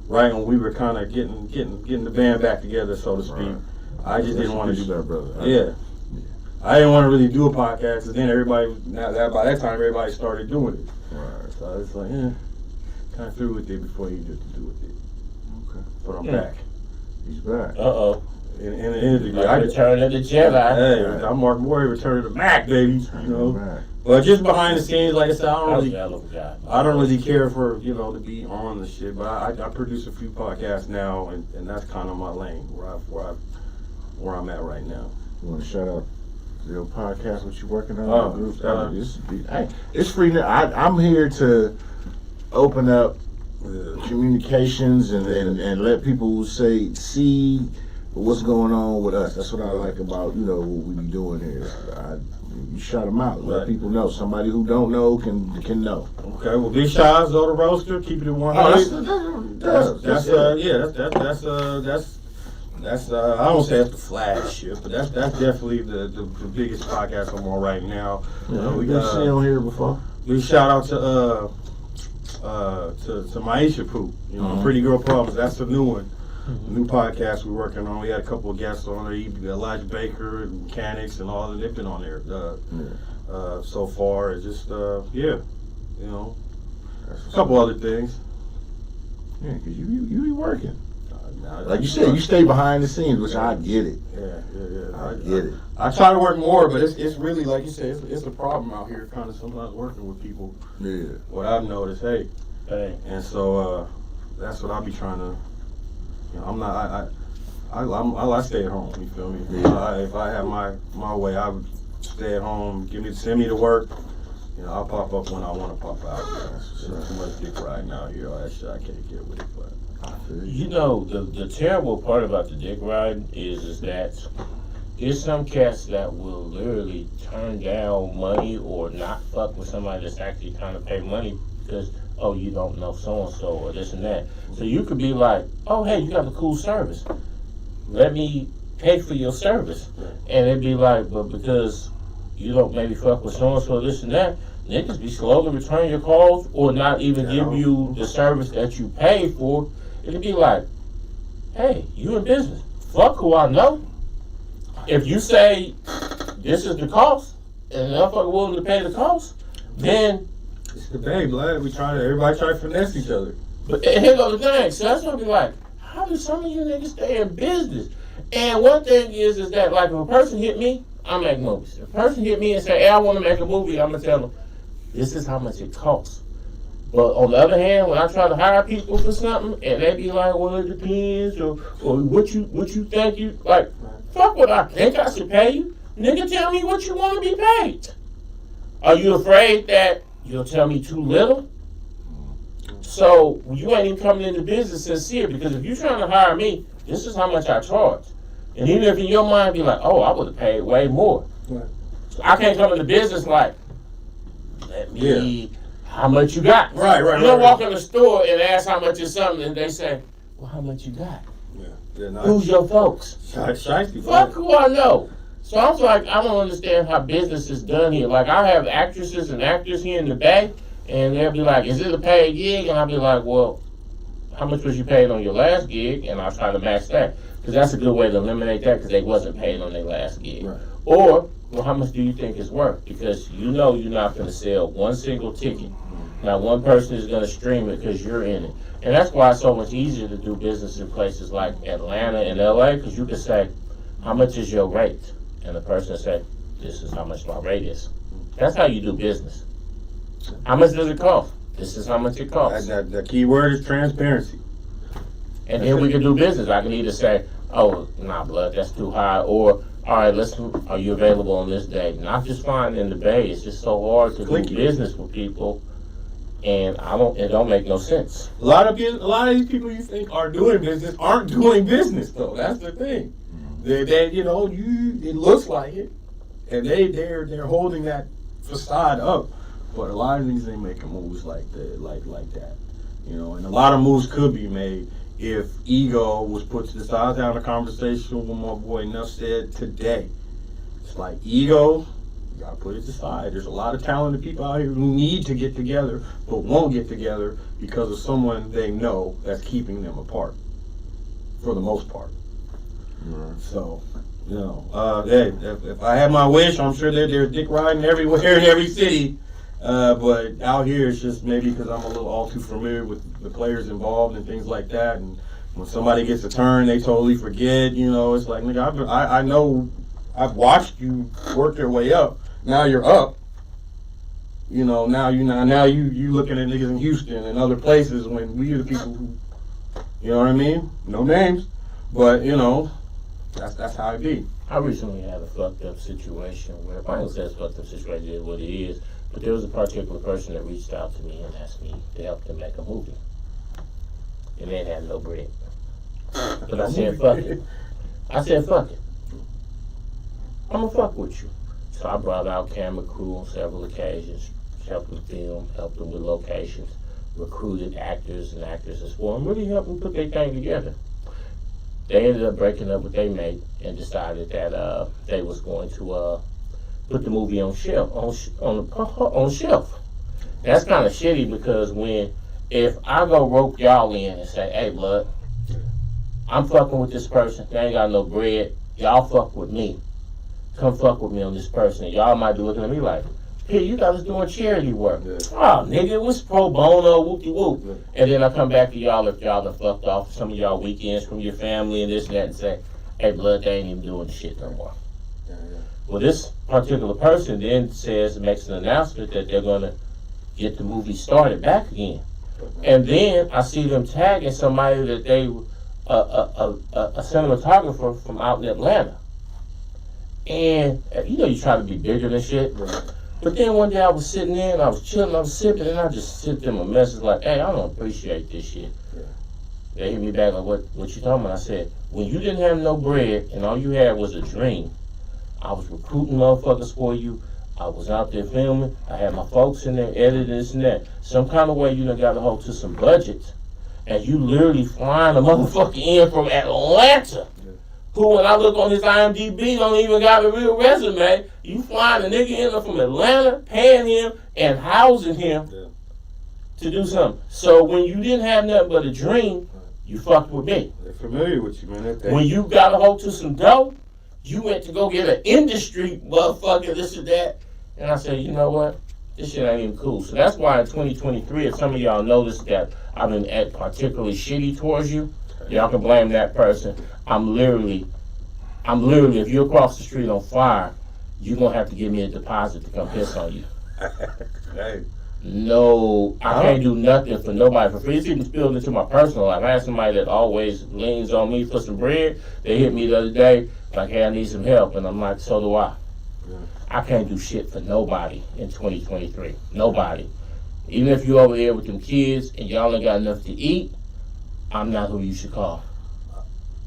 Right when we were kind of getting the band back together, so to speak. Right. I just didn't want to do that, brother. Yeah. I didn't want to really do a podcast, and then by that time, everybody started doing it. Right. So it's like, kind of through with it before you did to do with it. Okay. But I'm back. He's back. Uh-oh. In the interview, I returned to the Jedi. Hey, I'm Mark Morey, returning to the Mac, baby. But just behind the scenes, like I said, I don't really care for to be on the shit. But I produce a few podcasts now, and that's kind of my lane where where I'm at right now. You want to shout out your podcast, what you working on? Group? It's free. I'm here to open up communications and let people see what's going on with us. That's what I like about what we be doing here. You shout them out, let people know. Somebody who don't know can know. Okay, well, big shout outs to the roaster. Keep it at 100. That's I don't say it's the flash shit, but that's definitely the biggest podcast I'm on right now. We got seen on here before. Big shout out to Maisha Poop, Pretty Girl Problems. That's a new one. New podcast we're working on. We had a couple of guests on there, Elijah Baker and Mechanics and all, and they've been on there so far. It's just a couple other things. Yeah, because you be working. Like you said, you stay behind the scenes, which I get it. Yeah. I get it. I try to work more, but it's really, like you said, it's a problem out here, kind of sometimes working with people. Yeah. What I've noticed, hey. And so that's what I'll be trying to. I'm not. I stay at home. You feel me? Yeah. If I have my way, I would stay at home. Send me to work. I'll pop up when I want to pop out. There's too much dick riding out here. All that shit I can't get with it. But the terrible part about the dick riding is that there's some cats that will literally turn down money or not fuck with somebody that's actually trying to pay money because, oh, you don't know so-and-so or this and that. So you could be like, oh, hey, you have a cool service. Let me pay for your service. And it'd be like, but because you don't maybe fuck with so-and-so, this and that, niggas be slow to return your calls or not even give you the service that you paid for. It'd be like, hey, you in business. Fuck who I know. If you say this is the cost and the motherfucker willing to pay the cost, then it's the pay, blood. Everybody try to finesse each other. But here goes the thing. So that's gonna be like, how do some of you niggas stay in business? And one thing is that like if a person hit me, I make movies. If a person hit me and say, hey, I want to make a movie, I'm gonna tell them, this is how much it costs. But on the other hand, when I try to hire people for something and they be like, well, it depends, or what you think you like, fuck what I think I should pay you. Nigga, tell me what you want to be paid. Are you afraid that you'll tell me too little? So you ain't even coming into business sincere, because if you're trying to hire me, this is how much I charge. And even if in your mind be like, oh, I would have paid way more. Right. So I can't come into business like, let me, how much you got? Right. You don't walk in the store and ask how much is something, and they say, well, how much you got? Yeah. Who's your folks? Fuck who I know. So I was like, I don't understand how business is done here. Like, I have actresses and actors here in the Bay, and they'll be like, is it a paid gig? And I'll be like, well, how much was you paid on your last gig? And I'll try to match that. Because that's a good way to eliminate that, because they wasn't paid on their last gig. Right. Or, well, how much do you think it's worth? Because you know you're not going to sell one single ticket. Not one person is going to stream it because you're in it. And that's why it's so much easier to do business in places like Atlanta and LA, because you can say, how much is your rate? And the person say, this is how much my rate is. That's how you do business. How much does it cost? This is how much it costs. The key word is transparency. And then we can do business. I can either say, oh, nah, blood, that's too high, or, all right, listen, are you available on this day? Not just flying in the Bay. It's just so hard to do business with people, and it don't make no sense. A lot of these people you think are doing business aren't doing business, though. That's the thing. It looks like it, and they're holding that facade up. But a lot of these ain't making moves like that, and a lot of moves could be made if ego was put to the side. I was having a conversation with my boy Nuff said today. It's like ego, you gotta put it to the side. There's a lot of talented people out here who need to get together but won't get together because of someone they know that's keeping them apart, for the most part. Right. So, hey, if I had my wish, I'm sure there's dick riding everywhere in every city. But out here, it's just maybe because I'm a little all too familiar with the players involved and things like that. And when somebody gets a turn, they totally forget. It's like, nigga, I know, I've watched you work your way up. Now you're up. Now you looking at niggas in Houston and other places when we are the people who, you know what I mean? No names, but That's how it be. I recently had a fucked up situation where, I don't say it's fucked up situation, it is what it is, but there was a particular person that reached out to me and asked me to help them make a movie. And they had no bread. But I said, fuck it. I said, fuck it. I'm gonna fuck with you. So I brought out camera crew on several occasions, helped them film, helped them with locations, recruited actors and actresses for them, really helped them put their thing together. They ended up breaking up with their mate and decided that they was going to put the movie on shelf. That's kind of shitty because if I go rope y'all in and say, hey, blood, I'm fucking with this person, they ain't got no bread, y'all fuck with me. Come fuck with me on this person. And y'all might be looking at me like, hey, you guys doing charity work. Yeah. Oh, nigga, it was pro bono, whoop-de-whoop. Yeah. And then I come back to y'all if y'all done fucked off some of y'all weekends from your family and this and that and say, hey, blood, they ain't even doing the shit no more. Yeah. Well, this particular person then makes an announcement that they're going to get the movie started back again. And then I see them tagging somebody that they, a cinematographer from out in Atlanta. And, you try to be bigger than shit. Right. But then one day I was sitting there and I was chilling, I was sipping, and I just sent them a message like, hey, I don't appreciate this shit. Yeah. They hit me back like, what you talking about? I said, when you didn't have no bread and all you had was a dream, I was recruiting motherfuckers for you. I was out there filming. I had my folks in there editing this and that. Some kind of way you done got a hold to some budget. And you literally flying a motherfucker in from Atlanta. Who, when I look on his IMDb, don't even got a real resume. You flying a nigga in from Atlanta, paying him, and housing him to do something. So when you didn't have nothing but a dream, you fucked with me. They're familiar with you, man. When you got a hold to some dough, you went to go get an industry motherfucker, this or that. And I said, you know what? This shit ain't even cool. So that's why in 2023, if some of y'all noticed that I've been particularly shitty towards you, y'all can blame that person. I'm literally, if you're across the street on fire, you're going to have to give me a deposit to come piss on you. Hey. No, I can't do nothing for nobody for free. It's even spilled into my personal life. I had somebody that always leans on me for some bread. They hit me the other day, like, hey, I need some help. And I'm like, so do I. Yeah. I can't do shit for nobody in 2023. Nobody. Even if you're over there with them kids and y'all ain't got enough to eat, I'm not who you should call.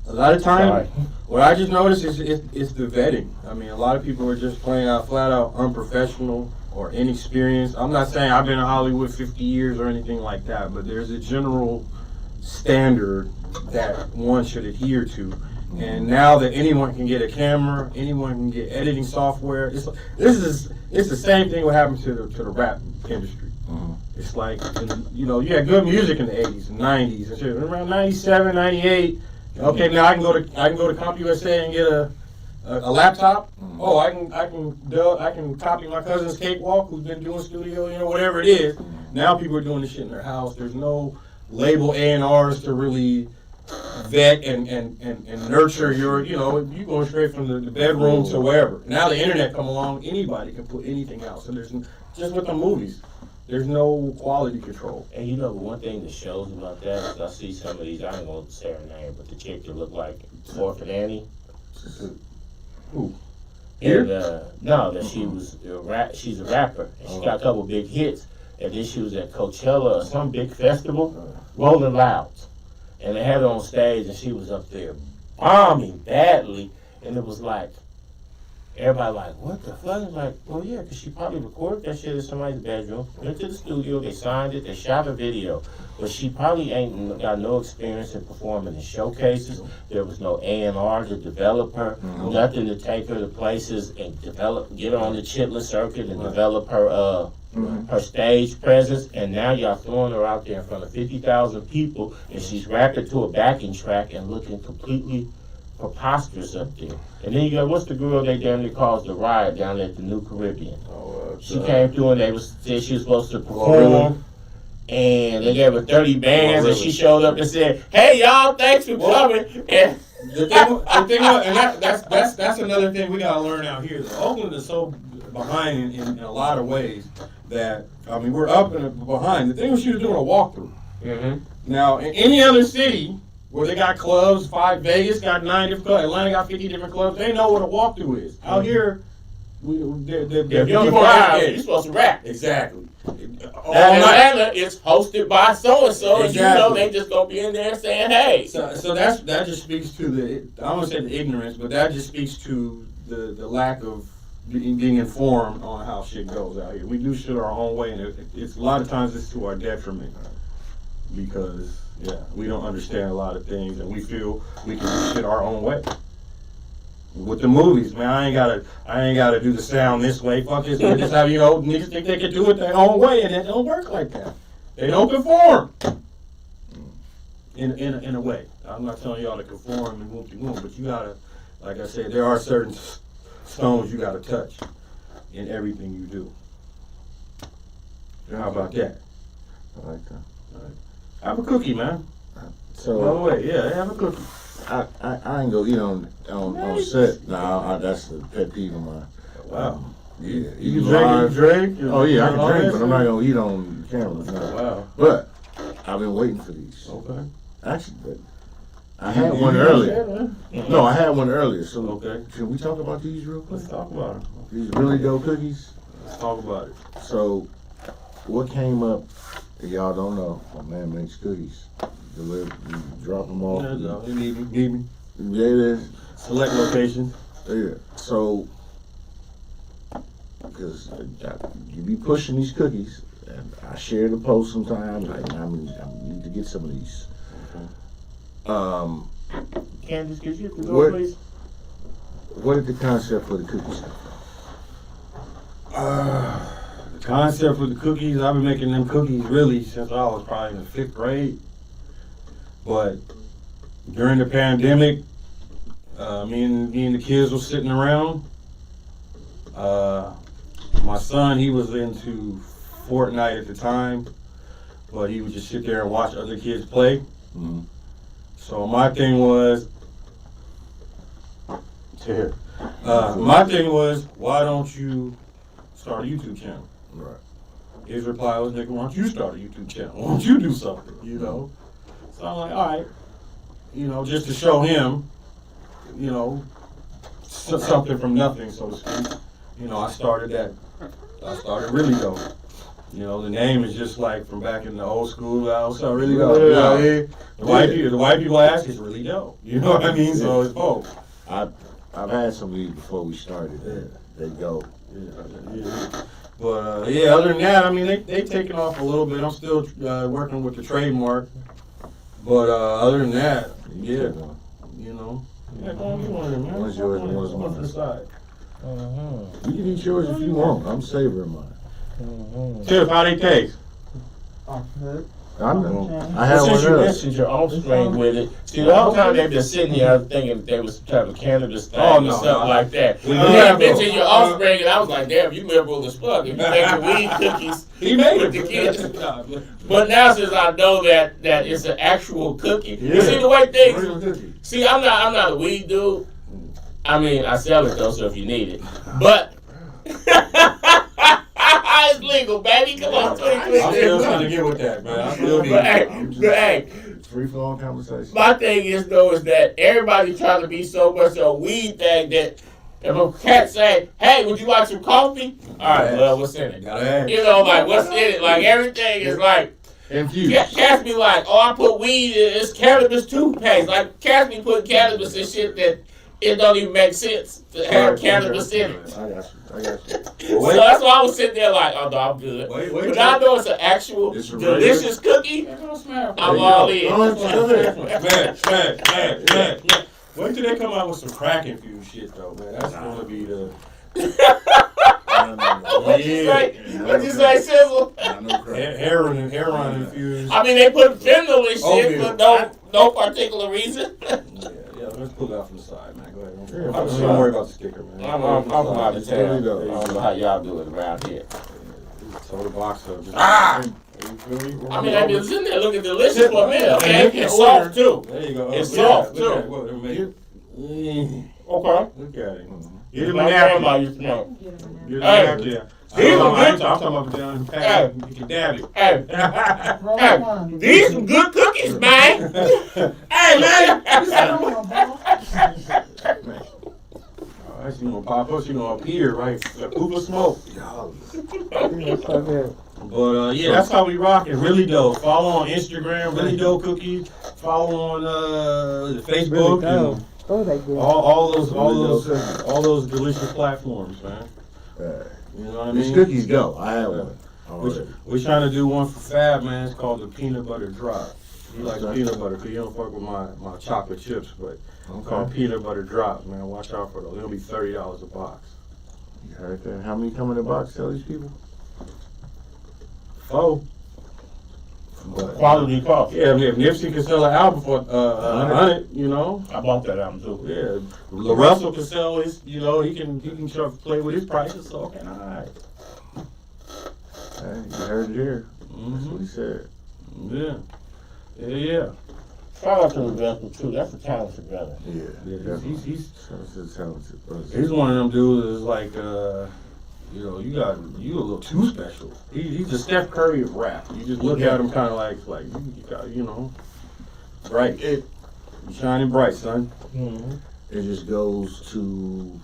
A lot of times, what I just noticed is the vetting. I mean, a lot of people are just playing out flat out unprofessional or inexperienced. I'm not saying I've been in Hollywood 50 years or anything like that, but there's a general standard that one should adhere to. And now that anyone can get a camera, anyone can get editing software, it's the same thing what happened to the rap industry. It's like, you had good music in the 80s and 90s and shit. Around 97, 98. Okay, now I can go to CompUSA and get a laptop. Oh, I can copy my cousin's cakewalk who's been doing studio, whatever it is. Now people are doing this shit in their house. There's no label A&Rs to really vet and nurture your, you going straight from the bedroom to wherever. Now the internet come along, anybody can put anything out. So there's just with the movies. There's no quality control. And one thing that shows about that is I see some of these, I ain't gonna say her name, but the chick that look like Orphan Annie. Who? And that she's a rapper. And she got a couple big hits. And then she was at Coachella or some big festival, Rolling Loud. And they had her on stage and she was up there bombing badly. And it was like, everybody like, what the fuck? Like, well, yeah, because she probably recorded that shit in somebody's bedroom, went to the studio, they signed it, they shot a video. But she probably ain't got no experience in performing in showcases. There was no A&R to develop her, nothing to take her to places and get her on the Chitlin circuit and develop her her stage presence. And now y'all throwing her out there in front of 50,000 people and she's rapping to a backing track and looking completely preposterous up there. And then you got, what's the girl they damn near calls the Riot down at the New Caribbean? She came through and said she was supposed to perform. And they gave her 30 bands and she showed up and said, hey y'all, thanks for coming. And the thing and that's another thing we gotta learn out here. Oakland is so behind in a lot of ways that, I mean, we're up and behind. The thing was she was doing a walkthrough. Now, in any other city, where they got clubs. Vegas got 9 different clubs. Atlanta got 50 different clubs. They know what a walkthrough is. Out here, If you're on the crowd, you're supposed to rap. Exactly. Atlanta is hosted by so and so, and you know Exactly. they just gonna be in there saying, "Hey." So that just speaks to I don't want to say the ignorance, but that just speaks to the lack of being informed on how shit goes out here. We do shit our own way, and it's a lot of times it's to our detriment because we don't understand a lot of things, and we feel we can do shit our own way. With the movies, man, I ain't gotta do the sound this way. Fuck this. They just have niggas think they can do it their own way, and it don't work like that. They don't conform. In a way, I'm not telling y'all to conform and whoop-de-whoop, but you gotta, like I said, there are certain stones you gotta touch in everything you do. How about that? I like that. Have a cookie, man. So, By the way, have a cookie. I ain't go eat on set. Nah, that's a pet peeve of mine. Wow. Yeah, You eating drink? live. You drink? Oh yeah, I can all drink, that but I'm not shit? gonna eat on camera. No. Wow. But I've been waiting for these. Okay. Actually, but I had one earlier. No, I had one earlier. So Okay. can we talk about these real quick? Let's talk about it. These really dope cookies. Let's talk about it. So, what came up? Y'all don't know. My man makes cookies. You drop them off. You need me. Yeah, it is. Select location. Yeah. So, because you be pushing these cookies, and I share the post sometimes. Like, I need to get some of these. Candace, could you What- go, please? What is the concept for the cookies? The concept for the cookies, I've been making them cookies really since I was probably in the 5th grade. But during the pandemic, me and the kids were sitting around. My son, he was into Fortnite at the time, but he would just sit there and watch other kids play. Mm-hmm. So my thing was, why don't you start a YouTube channel? Right. His reply was, nigga, why don't you start a YouTube channel? Why don't you do something, So I'm like, all right, just to show him, something from nothing, so to speak. I started Really Dope. The name is just like from back in the old school. What's up, Really Dope? Yeah. The white people ask, it's really dope. You know what I mean? So it's both. I've had some of these before we started. They go. Yeah. But other than that, I mean, they taken off a little bit. I'm still working with the trademark. But other than that, yeah, go on, get one of them, man. One's yours and one's One mine. to the side. You can eat yours if you want. I'm savoring mine. Tiff, how they taste? I know. I had Since one you earlier. mentioned your offspring with it, see, the whole time they've been sitting here thinking that they was trying to cannabis thing Oh, or no, something no. like that. We You know had that, mentioned though. your offspring, and I was like, damn, you liberal as fuck. If you making weed cookies He made with it. the kids. But now since I know that it's an actual cookie, you see the way things. Real cookie. See, I'm not a weed dude. I mean, I sell it though, so if you need it, but. It's legal, baby. Come on, I'm still trying to get with that, man. I still need But hey, Free flowing conversation. my thing is though is that everybody trying to be so much a weed thing that if a cat say, "Hey, would you like some coffee?" All right, well, what's in it? Gotta ask. Like what's in it? Like everything is like. Infused. Cats be like, "Oh, I put weed in it's cannabis toothpaste." Like cats be putting cannabis in shit that it don't even make sense to have cannabis in it. I got you. So that's why I was sitting there like, "Oh no, I'm good." Wait. But now I know it's an actual It's a delicious cookie. I'm all in. Man. Wait till they come out with some crack infused shit though, man. That's gonna be the. What'd you say, Sizzle? Heroin infused. I mean, they put fentanyl in shit, Oatmeal. but no particular reason. Yeah, let's pull it out from the side, man. Go ahead. I'm Don't worry about the sticker, man. I'm out of town. I Really dope. don't know how y'all do it around here. Total box up. I mean, it's in there looking delicious for me. Okay, it's soft too. There you go. It's Yeah, soft, look too. at what they make it. Okay. Look at it. Get him a My napkin. grandma used to know. Get him a Hey. napkin. I'm talking about down in the pack. You can dab it. Hey, these some good cookies, man. Hey, man. She gonna pop up. She gonna appear, right? A poop of smoke. But yeah, that's how we rockin'. Really dope. Follow on Instagram, really dope cookies. Follow on Facebook and all those delicious platforms, man. You know what I mean? These cookies go. I had one. We're trying to do one for Fab, man. It's called the peanut butter drop. He likes peanut butter because you don't fuck with my chocolate chips, but it's called peanut butter drops, man. Watch out for those. It'll be $30 a box. You heard that? How many come in the box? Tell these people. 4. Quality coffee. Yeah, I mean, if Nipsey can sell an album for 100, you know. I bought that album too. Yeah, Russell can sell his, you know, he can try to play with his prices. So okay, all right. Hey, you heard it here. That's what he said. Yeah. Shout out to the Vessel too. That's a talented brother. Yeah. He's talented brother. He's one of them dudes that's like, you know, you a little too special. He's the Steph Curry of rap. You just look at him kind of like you got, you know, bright. You're shining bright, son. Mm-hmm. It just goes to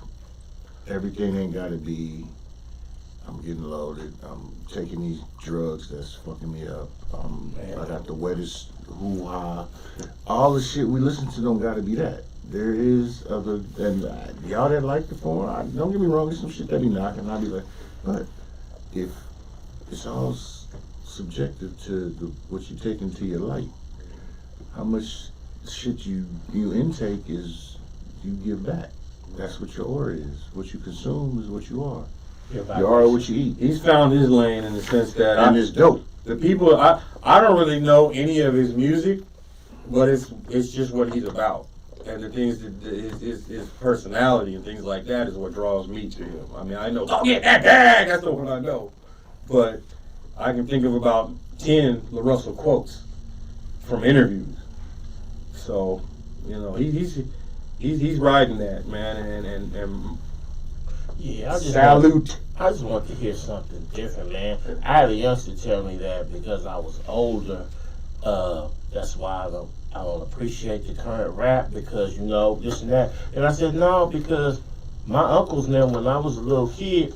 everything ain't got to be. I'm getting loaded. I'm taking these drugs that's fucking me up. I got the wettest hoo-ha. All the shit we listen to don't got to be that. There is other, and y'all that like the form, don't get me wrong, there's some shit that be knocking, I'll be like, but if it's all subjective to what you take into your life, how much shit you intake is you give back. That's what your aura is. What you consume is what you are. You are what you eat. He's found his lane in the sense that and it's dope. The people I don't really know any of his music, but it's just what he's about. And the things that his personality and things like that is what draws me to him. I mean, I know, go get that bag. That's the one I know. But I can think of about 10 LaRussell quotes from interviews. So, you know, he's riding that, man, and yeah, salute. I just want to hear something different, man. I had a youngster tell me that because I was older, that's why I don't appreciate the current rap because, you know, this and that. And I said, no, because my uncles now, when I was a little kid,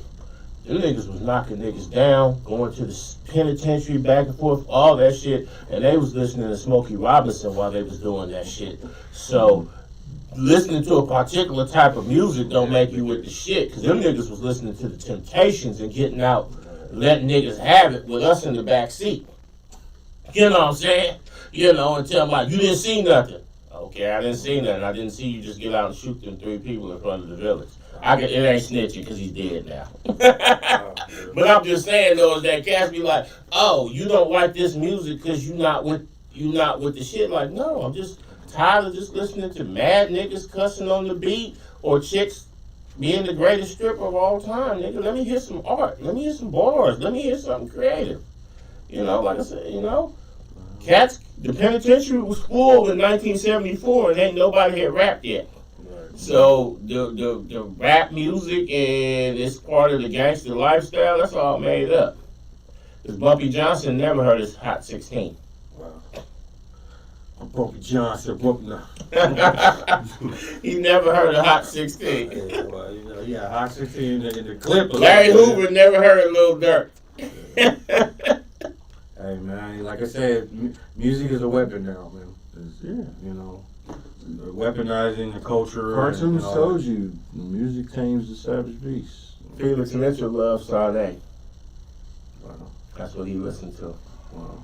them niggas was knocking niggas down, going to the penitentiary, back and forth, all that shit. And they was listening to Smokey Robinson while they was doing that shit. So listening to a particular type of music don't make you with the shit. Because them niggas was listening to the Temptations and getting out, letting niggas have it with us in the back seat. You know what I'm saying? You know, and tell them like, you didn't see nothing. Okay, I didn't see nothing. I didn't see you just get out and shoot them 3 people in front of the village. It ain't snitching because he's dead now. But I'm just saying though, is that cats be like, oh, you don't like this music because you not with the shit. Like, no, I'm just tired of just listening to mad niggas cussing on the beat or chicks being the greatest stripper of all time, nigga. Let me hear some art. Let me hear some bars. Let me hear something creative. You know, like I said, you know, cats, the penitentiary was full in 1974 and ain't nobody had rapped yet. So the rap music and it's part of the gangster lifestyle, that's all made up. Because Bumpy Johnson never heard his Hot 16. Wow. Bumpy Johnson, no. He never heard of Hot 16. Yeah, well, you know, yeah, Hot 16 in the clip. Larry Hoover never heard of Lil Durk. Hey man, like I said, music is a weapon now, man. You know, weaponizing the culture. Cartoons told you, music tames the savage beast. Felix Mitchell loves Sade. Wow. That's what he listened to. Wow.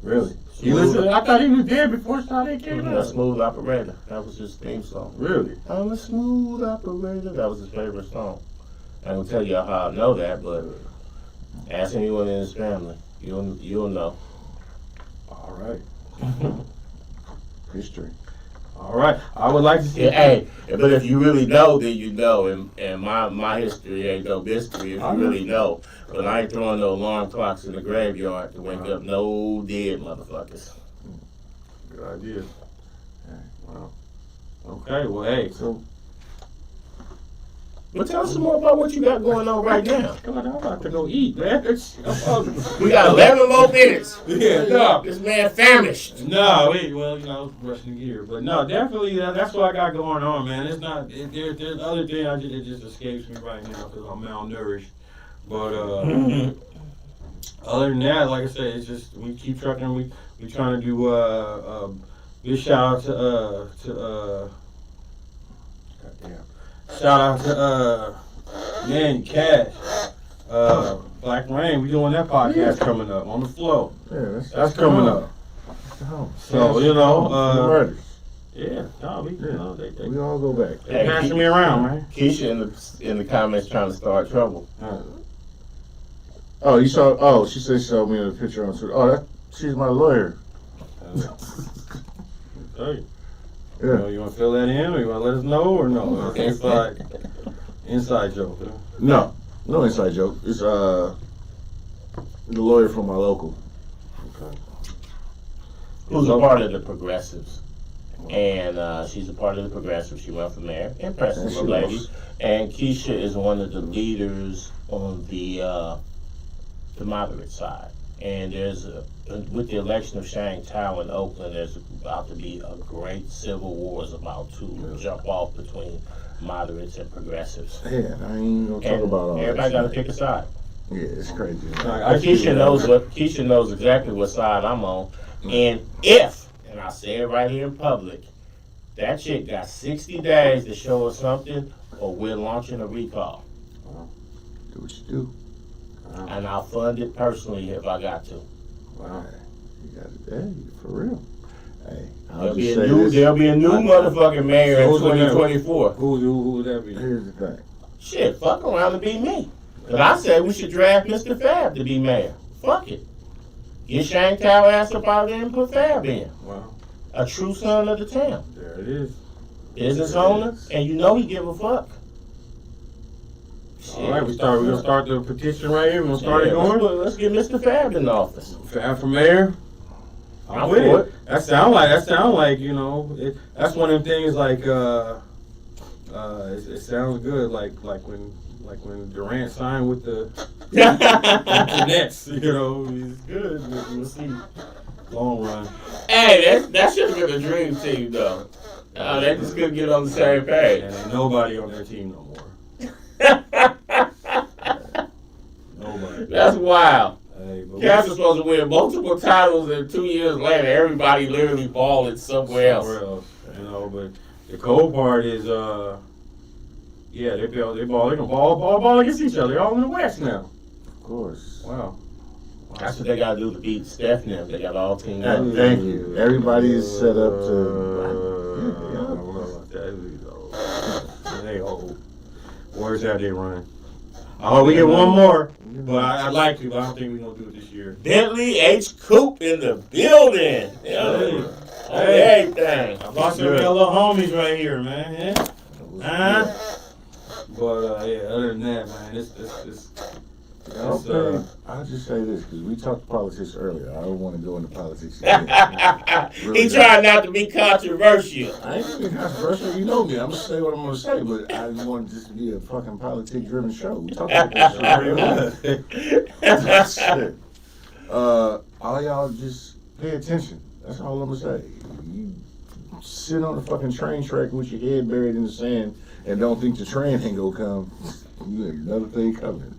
Really? He listened? I thought he was dead before Sade came out. Smooth Operator. That was his theme song. Really? I'm a smooth operator. That was his favorite song. I don't tell y'all how I know that, but ask anyone in his family. You'll know. All right. History. All right. I would like to see. Yeah, hey, but if you really know, then you know. And my history ain't no mystery if you really know. But I ain't throwing no alarm clocks in the graveyard to wake up no dead motherfuckers. Good idea. Wow. Okay. Well, hey. So But tell us some more about what you got going on right now. God, I'm about to go eat, man. We got 11 more minutes. Yeah, no. This man famished. No, wait, well, rushing gear. But no, definitely, that's what I got going on, man. It's not, there's other thing it just escapes me right now because I'm malnourished. But other than that, like I said, it's just, we keep trucking. We trying to do, big shout out to goddamn. Shout out to man, Cash. Black Rain, we doing that podcast coming up on the flow. Yeah, That's coming up. So, yeah, no, we all go back. they passing me around, man. Keisha in the comments trying to start trouble. Oh, you saw? Oh, she said she showed me a picture on Twitter. Oh, she's my lawyer. Hey, Yeah. you want to fill that in, or you want to let us know, or no? It's inside joke. Huh? No inside joke. It's the lawyer from my local. Okay. Who's a part of the Progressives. And she's a part of the Progressives. She went for mayor. Impressive little lady. And Keisha is one of the leaders on the moderate side. And there's with the election of Shang Tao in Oakland, there's about to be a great civil war is about to jump off between moderates and progressives. Yeah, I ain't gonna talk about all that. Everybody got to pick a side. Yeah, it's crazy. Keisha knows exactly what side I'm on. And and I say it right here in public, that chick got 60 days to show us something, or we're launching a recall. Do what you do. And I'll fund it personally if I got to. Wow. You got it. Hey, for real. Hey, There'll be a new motherfucking mayor in 2024. Who would that be? Here's the thing. Shit, fuck around to be me. But I said we should draft Mr. Fab to be mayor. Fuck it. Get Shang Tao ass up out there and put Fab in. Wow. A true son of the town. There it is. Business owner, and you know he give a fuck. Shit. All right, we're gonna start the petition right here. We're gonna start it going. Let's get Mr. Fab in office. Fab for mayor. I'm with it. That sound like that's one of them things like it sounds good like when Durant signed with the Nets, it's good. We'll see. Long run. Hey, that should have been a dream team though. They just couldn't get on the same page. And ain't nobody on their team no more. Nobody. That's wild. Hey, Cavs are supposed to win multiple titles, and 2 years later, everybody literally balling somewhere else. But the cold part is, they can ball against each other. They're all in the West now. Of course. Wow. That's what they got to do to beat Steph now. They got all team up. Thank you. Everybody is set up They hold. Where's that they run? Oh, we get one more. But I'd like to, but I don't think we're going to do it this year. Bentley H. Coop in the building. Hey. Everything. I bought some of your little homies right here, man. Yeah. But, other than that, man, I'll just say this, because we talked politics earlier. I don't want to go into politics again. He tried not to be controversial. I ain't gonna be controversial. You know me. I'm going to say what I'm going to say, but I want this to be a fucking politic-driven show. We talk about that shit. All y'all just pay attention. That's all I'm going to say. You sit on the fucking train track with your head buried in the sand and don't think the train ain't going to come. You have another thing coming.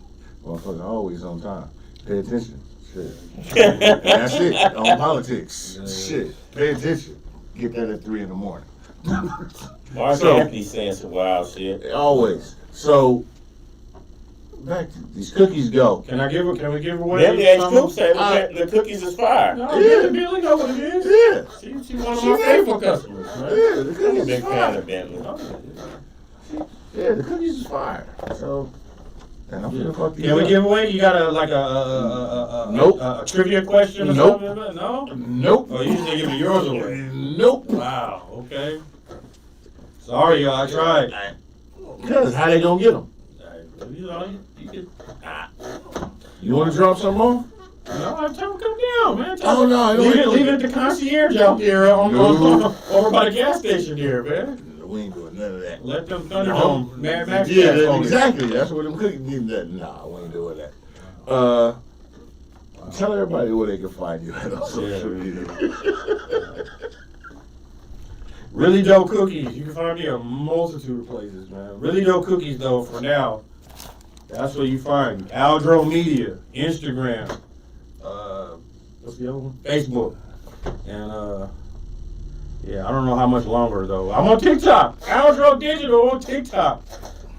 Motherfucker always on time. Pay attention. Shit. And that's it. On politics. Shit. Pay attention. Get that at 3 a.m. Mark Anthony saying some wild shit. Always. So back to these cookies go. Can we give away? Bentley H. Coop said the cookies is fire. No, Billy know what it is. Yeah. She's one of my favorite customers, right? Yeah, the I'm a cookies big is fan fire. of Bentley. Yeah, the cookies is fire. So and I'm gonna fuck these Can we up. give away? You got a trivia question or Nope. something? No? Nope. Oh, you just giving yours away. Nope. Wow, okay. Sorry, y'all, I tried. Because how they gonna get them? You want to drop some more? No, I tell them come down, man. Oh, no. Leave it at the concierge out here over by the gas station here, man. We ain't doing none of that. Let them Thunderdome. Mad Max. Yeah, exactly. That's what I'm cooking. Nah, we ain't doing that. Tell everybody where they can find you at on social media. Really Dope Cookies. You can find me a multitude of places, man. Really Dope Cookies, though, for now, that's where you find me. Aldro Media, Instagram, what's the other one? Facebook. And, yeah, I don't know how much longer, though. I'm on TikTok. Aldro Digital on TikTok.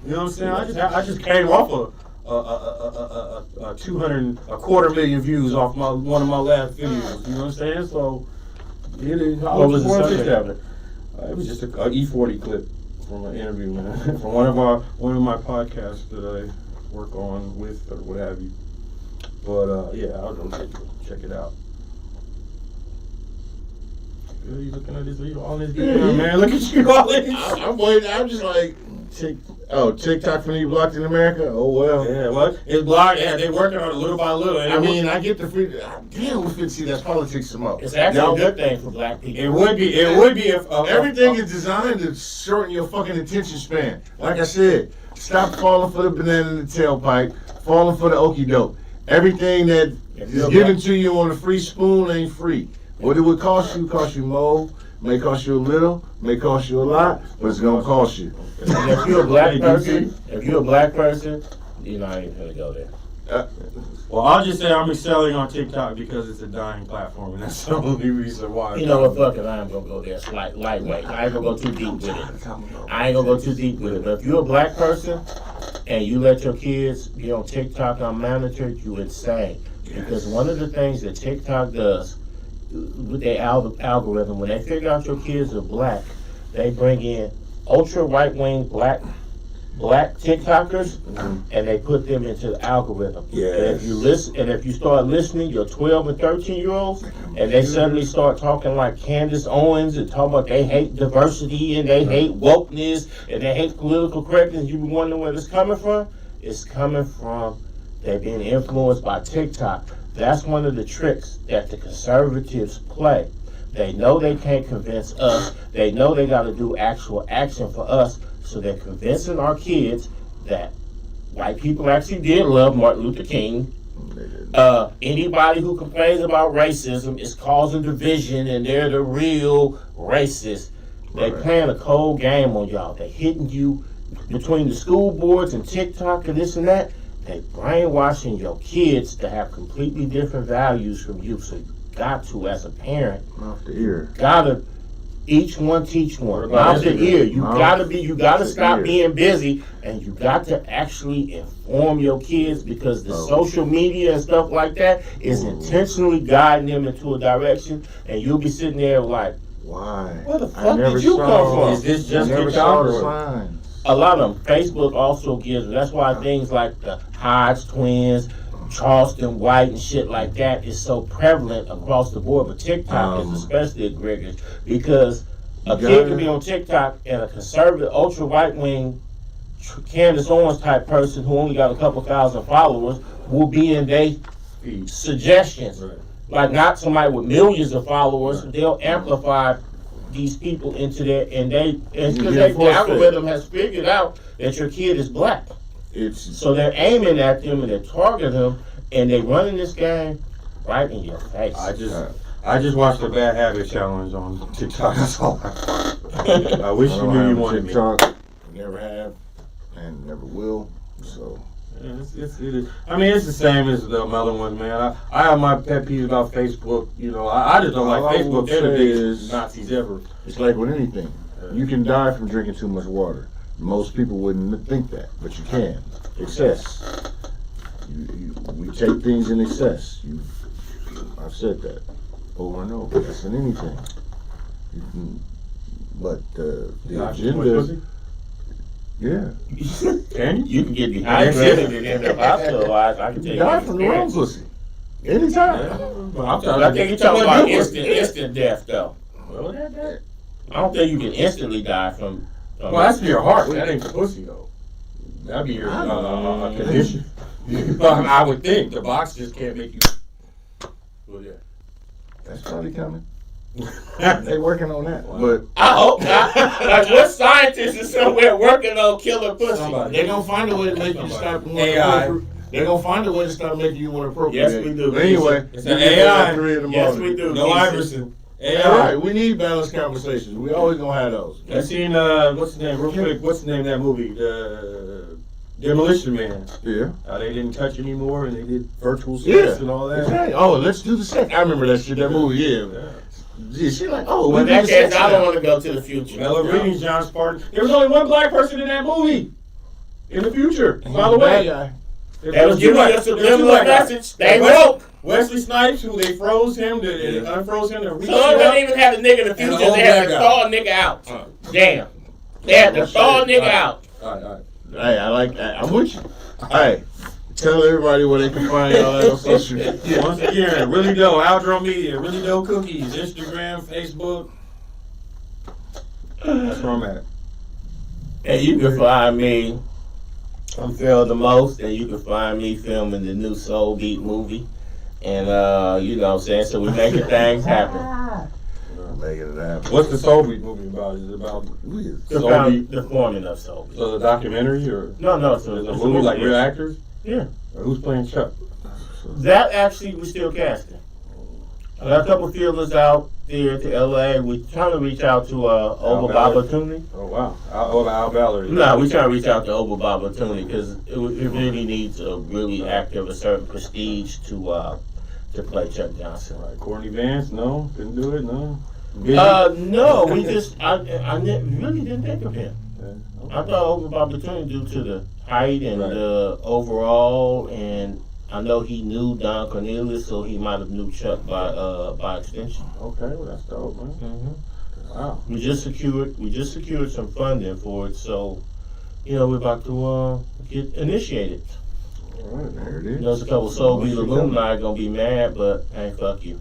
You know what I'm saying? I just came off a 250,000 views off one of my last videos. You know what I'm saying? So, What was the subject? It was just a E40 clip from an interview, man, from one of my podcasts that I work on with or what have you. But yeah, I'll go check it out. You looking at this video, all this video, man? Look at you, all this. I'm waiting. I'm just like, TikTok for me blocked in America? Oh, well. Yeah, what? It's blocked. Yeah, they're working on it little by little. I mean, I get the free. Damn, we fit see that's politics some more. It's actually a good thing for black people. It would be if everything is designed to shorten your fucking attention span. Like I said, stop falling for the banana in the tailpipe, falling for the okie doke. Everything that is given to you on a free spoon ain't free. What it would cost you more. May cost you a little, may cost you a lot, but it's gonna cost you. And if you're a black person, you're not even gonna go there. Well, I'll just say I'm excelling on TikTok because it's a dying platform, and that's the only reason why. You know what? Fuck it, I ain't gonna go there. It's lightweight. I ain't gonna go too deep with it. But if you're a black person and you let your kids be on TikTok unmonitored, you insane. Because one of the things that TikTok does with their algorithm, when they figure out your kids are black, they bring in ultra right-wing black TikTokers, and they put them into the algorithm. Yes. And if you start listening, your 12 and 13-year-olds, and they suddenly start talking like Candace Owens and talking about they hate diversity and they hate wokeness and they hate political correctness, you be wondering where it's coming from? It's coming from they're being influenced by TikTok. That's one of the tricks that the conservatives play. They know they can't convince us. They know they got to do actual action for us. So they're convincing our kids that white people actually did love Martin Luther King. Anybody who complains about racism is causing division and they're the real racists. They playing a cold game on y'all. They're hitting you between the school boards and TikTok and this and that. They brainwashing your kids to have completely different values from you. So you got to, as a parent, Mouth to ear. Gotta each one teach one. Mouth to ear. You gotta stop being busy, and you got to actually inform your kids, because the social media and stuff like that is intentionally guiding them into a direction, and you'll be sitting there like, why? Where the fuck did you come from? Is this just never saw the signs? A lot of them. Facebook also gives. That's why things like the Hodge twins, Charleston White, and shit like that is so prevalent across the board. But TikTok is especially egregious, because a kid can be on TikTok and a conservative, ultra right wing, Candace Owens type person who only got a couple thousand followers will be in their suggestions. Right. Like not somebody with millions of followers. Right. They'll amplify these people into their, and because the algorithm has figured out that your kid is black. So they're aiming at them and they're targeting them, and they're running this game right in your face. I just watched the Bad Habit Challenge on TikTok. That's all. I wish you knew you wanted TikTok. Never have and never will. So. Yeah, I mean, it's the same as the other ones, man. I have my pet peeves about Facebook. You know, I just don't like Facebook. They're the biggest Nazis ever. It's like with anything. You can die from drinking too much water. Most people wouldn't think that, but you can. Excess. We take things in excess. I've said that over and over. That's in anything. But the agenda. Yeah. Can you? You can get dehydrated and end up hospitalized. I can tell you. Die from the wrong pussy. Anytime. I think you're talking about instant death, though. I don't think you can instantly die from. Well, that's your heart. That ain't the pussy, though. That'd be your condition. I would think the box just can't make you. Well, yeah. That's probably coming. They working on that, but I hope not. Like, what scientist is somewhere working on killer pussy? Somebody. they gonna find a way to make you stop. AI. They gonna find a way to stop making you want to appropriate. Yes, we do. But anyway, It's an AI. 3 in the Yes, morning. we do. No Iverson. All AI. right, we need balanced conversations. We always gonna have those. I seen what's the name? Real quick, what's the name of that movie? The Demolition Man. Yeah. They didn't touch anymore, and they did virtual sex Yeah. and all that. Exactly. Oh, let's do the sex. I remember that shit. That movie. Yeah. Yeah, she like, oh, Well, in we do that the case, sex I don't now. want to go to the future. Bella Reading, John Spartan. There was only one black person in that movie. In the future, by the way. That was giving us a subliminal message. They woke. Wesley Snipes, who they froze him, they unfroze him to reach So they up. didn't even have the nigga in the future. old They had to black thaw a nigga out. Damn. They had to thaw a nigga out. All right. Hey, I like that. I'm with you. Hey, tell everybody where they can find y'all at on social media. Once again, Really Doe, Outro Media, Really Doe Cookies, Instagram, Facebook. That's where I'm at. And you can find me, I'm Phil the Most, and you can find me filming the new Soul Beat movie. And, you know what I'm saying? So we're making things happen. Making it happen. What's the Soul Beat movie about? Is it about Soul Beat? The forming of Soul Beat. So the documentary or No, so is it a movie like real actors? Yeah. Or who's playing Chuck? That actually we're still casting. I got a couple feelers out there to LA. We're trying to reach out to Oba Babatuni. Oh wow. Al Valerie. No, we're trying to reach out to Oba Babatuni because it really needs a really actor of a certain prestige to play Chuck Johnson. Right. Courtney Vance? No, couldn't do it. No. No, we just I really didn't think of him. Okay. I thought Oba Babatuni due to the height and the overall, and I know he knew Don Cornelius, so he might have knew Chuck by extension. Okay, well that's dope, man. Mm-hmm. Wow. We just secured some funding for it, so you know we're about to get initiated. All right, there it You is. know, there's a couple Soul Beat alumni gonna be mad, but hey, fuck you.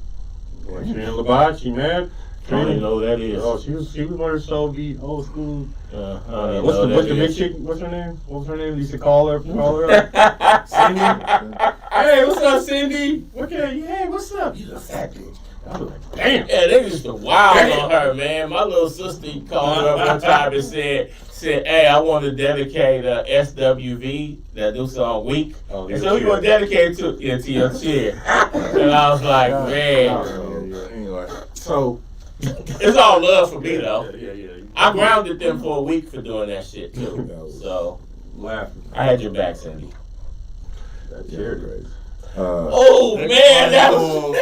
Sharon Labat, she mad? I don't even know who that is. Oh, she was one of the Soul Beat old school. I don't even What's know the who that big is. chick? What's her name? What was her name? Used to call her up. Cindy. Hey, what's up, Cindy? Okay, hey, what's up? You the fat bitch. I was like, damn. Yeah, they just wild on her, man. My little sister called her up one time and said, hey, I want to dedicate SWV, that new song Week. Oh, And so we gonna dedicate to your chair. And I was like, man, Anyway, so it's all love for me though. Yeah. I grounded them for a week for doing that shit too. So Laughing. I had your back, Cindy. That chair great. Oh man, that was.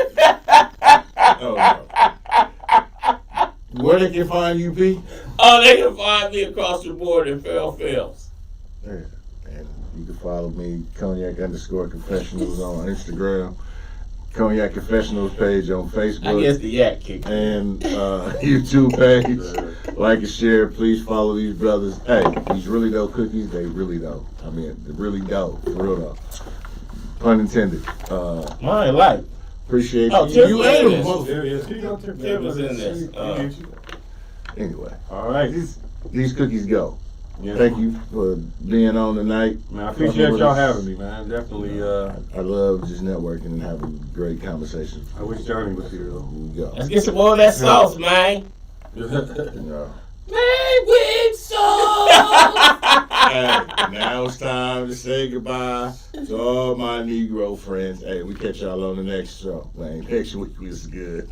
Where they can find you, P? Oh, they can find me across the board in Farrell Films. Yeah. And you can follow me, Cognac_Confessionals on Instagram, Cognac Confessionals page on Facebook. I guess the yak kicked. And YouTube page. Like and share. Please follow these brothers. Hey, these really dope cookies, they really dope. I mean, they're really dope. For real though. Pun intended. Mine like. Appreciate Oh, you. Tip You was ate in them this. both. Tip was in this. Anyway, All right. these cookies go. Yeah. Thank you for being on tonight. Man, I appreciate y'all having me, man. Definitely. I love just networking and having great conversations. I wish Johnny was here though. Here we go. Let's get some more of that sauce, man. You know. Man with sauce. Hey, now it's time to say goodbye to all my Negro friends. Hey, we catch y'all on the next show. Man, next week was good.